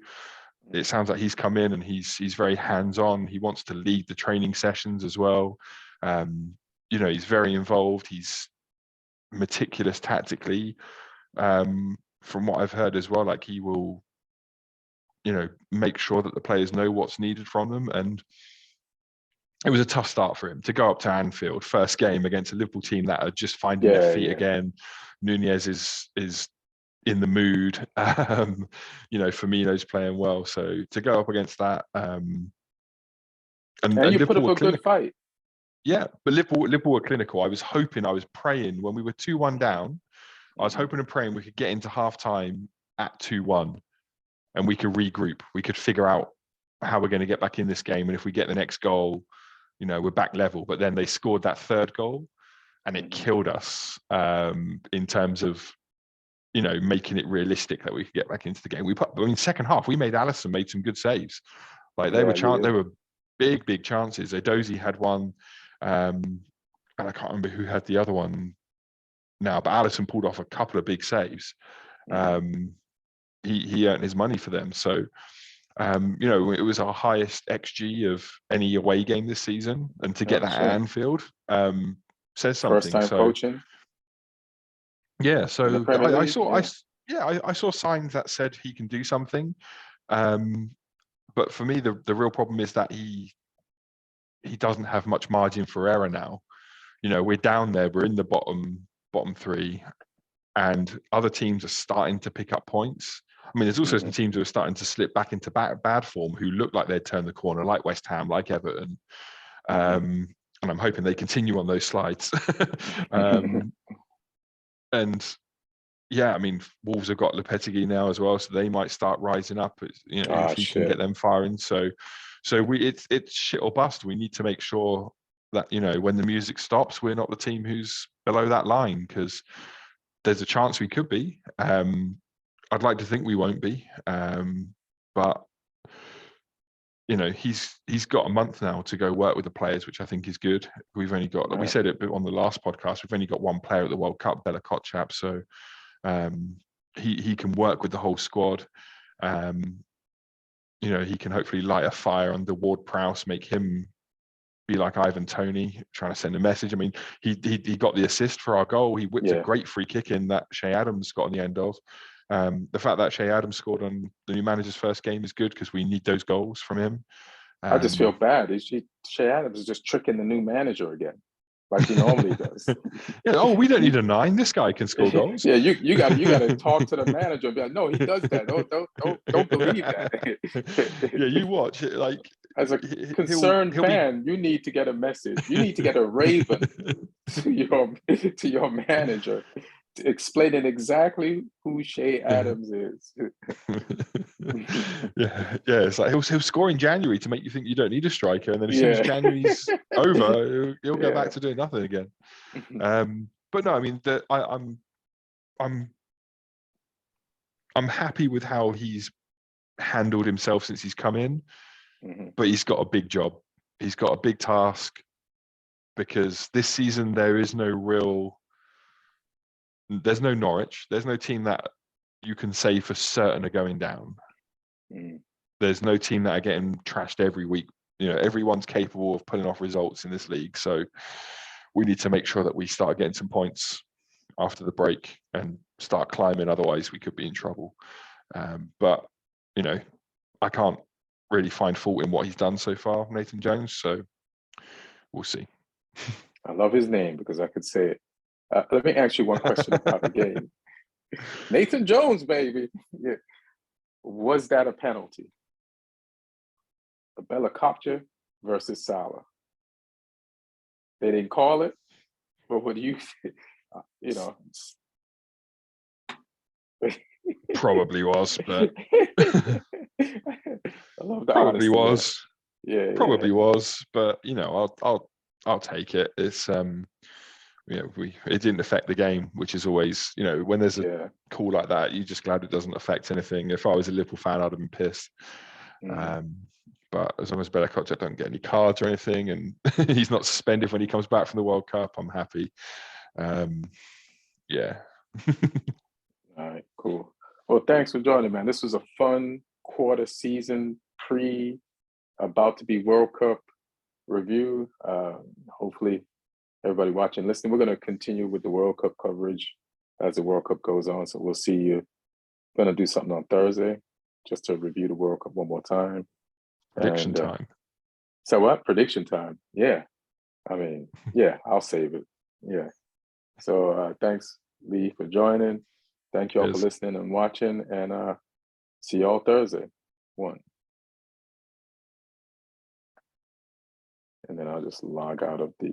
B: It sounds like he's come in and he's very hands-on. He wants to lead the training sessions as well. He's very involved. He's meticulous tactically. From what I've heard as well, like he will, make sure that the players know what's needed from them. And it was a tough start for him to go up to Anfield, first game against a Liverpool team that are just finding their feet again. Nunez is in the mood. Firmino's playing well, so to go up against that, and
A: you put up a good fight.
B: Yeah, but Liverpool were clinical. I was praying when we were 2-1 down. I was hoping and praying we could get into half-time at 2-1, and we could regroup. We could figure out how we're going to get back in this game, and if we get the next goal, we're back level. But then they scored that third goal, and it killed us in terms of, making it realistic that we could get back into the game. Second half, we made Alisson made some good saves. Like they were big chances. Edozie had one, and I can't remember who had the other one now, but Alisson pulled off a couple of big saves. He earned his money for them. So, it was our highest XG of any away game this season, and to get that at Anfield says something.
A: First time coaching.
B: Yeah, so I saw signs that said he can do something. But for me, the real problem is that he doesn't have much margin for error now. We're down there, we're in the bottom 3, and other teams are starting to pick up points. I mean, there's also some teams who are starting to slip back into bad form who look like they'd turn the corner, like West Ham, like Everton. And I'm hoping they continue on those slides. And, yeah, I mean, Wolves have got Lopetegui now as well, so they might start rising up. You know, if he can get them firing. So it's shit or bust. We need to make sure that, you know, when the music stops, we're not the team who's below that line, because there's a chance we could be. I'd like to think we won't be, but you know, he's got a month now to go work with the players, which I think is good. We've only got, like we said it on the last podcast, we've only got one player at the World Cup, Bella Kotchap, so he can work with the whole squad. You know, he can hopefully light a fire under Ward-Prowse, make him be like Ivan Toney, trying to send a message. I mean, he got the assist for our goal. He whipped a great free kick in that Shea Adams got on the end of. The fact that Shea Adams scored on the new manager's first game is good, because we need those goals from him.
A: I just feel bad. Shea Adams is just tricking the new manager again, like he normally does.
B: Yeah, oh, we don't need a 9. This guy can score goals.
A: Yeah, you got to talk to the manager and be like, no, he does that. Don't believe that.
B: Yeah, you watch it. Like,
A: as a concerned fan, you need to get a message. You need to get a raven to your manager, explaining exactly who Shea Adams is.
B: yeah. It's like he'll score in January to make you think you don't need a striker, and then as soon as January's over, he'll go back to doing nothing again. But no, I mean, I'm happy with how he's handled himself since he's come in, but he's got a big job. He's got a big task, because this season there's no Norwich. There's no team that you can say for certain are going down. There's no team that are getting trashed every week. You know, everyone's capable of pulling off results in this league. So we need to make sure that we start getting some points after the break and start climbing. Otherwise, we could be in trouble. But, you know, I can't really find fault in what he's done so far, Nathan Jones. So we'll see.
A: I love his name because I could say it. Let me ask you one question about the game. Nathan Jones, baby. Yeah. Was that a penalty? Bella Kotchap versus Salah. They didn't call it, but what do you think? You know.
B: Probably was, but
A: I love the
B: probably
A: honesty.
B: was.
A: Yeah,
B: probably was, but you know, I'll take it. It's you know, it didn't affect the game, which is always, you know, when there's a call like that, you're just glad it doesn't affect anything. If I was a Liverpool fan, I'd have been pissed. But as long as Bella Kotchap don't get any cards or anything, and he's not suspended when he comes back from the World Cup, I'm happy. Yeah.
A: All right, cool. Well, thanks for joining, man. This was a fun quarter season about to be World Cup review. Hopefully everybody watching, listening, we're going to continue with the World Cup coverage as the World Cup goes on. So we'll see you. Going to do something on Thursday just to review the World Cup one more time.
B: Prediction time.
A: So what? Prediction time. Yeah. I mean, yeah, I'll save it. Yeah. So thanks, Lee, for joining. Thank you all for listening and watching. And see you all Thursday. 1. And then I'll just log out of the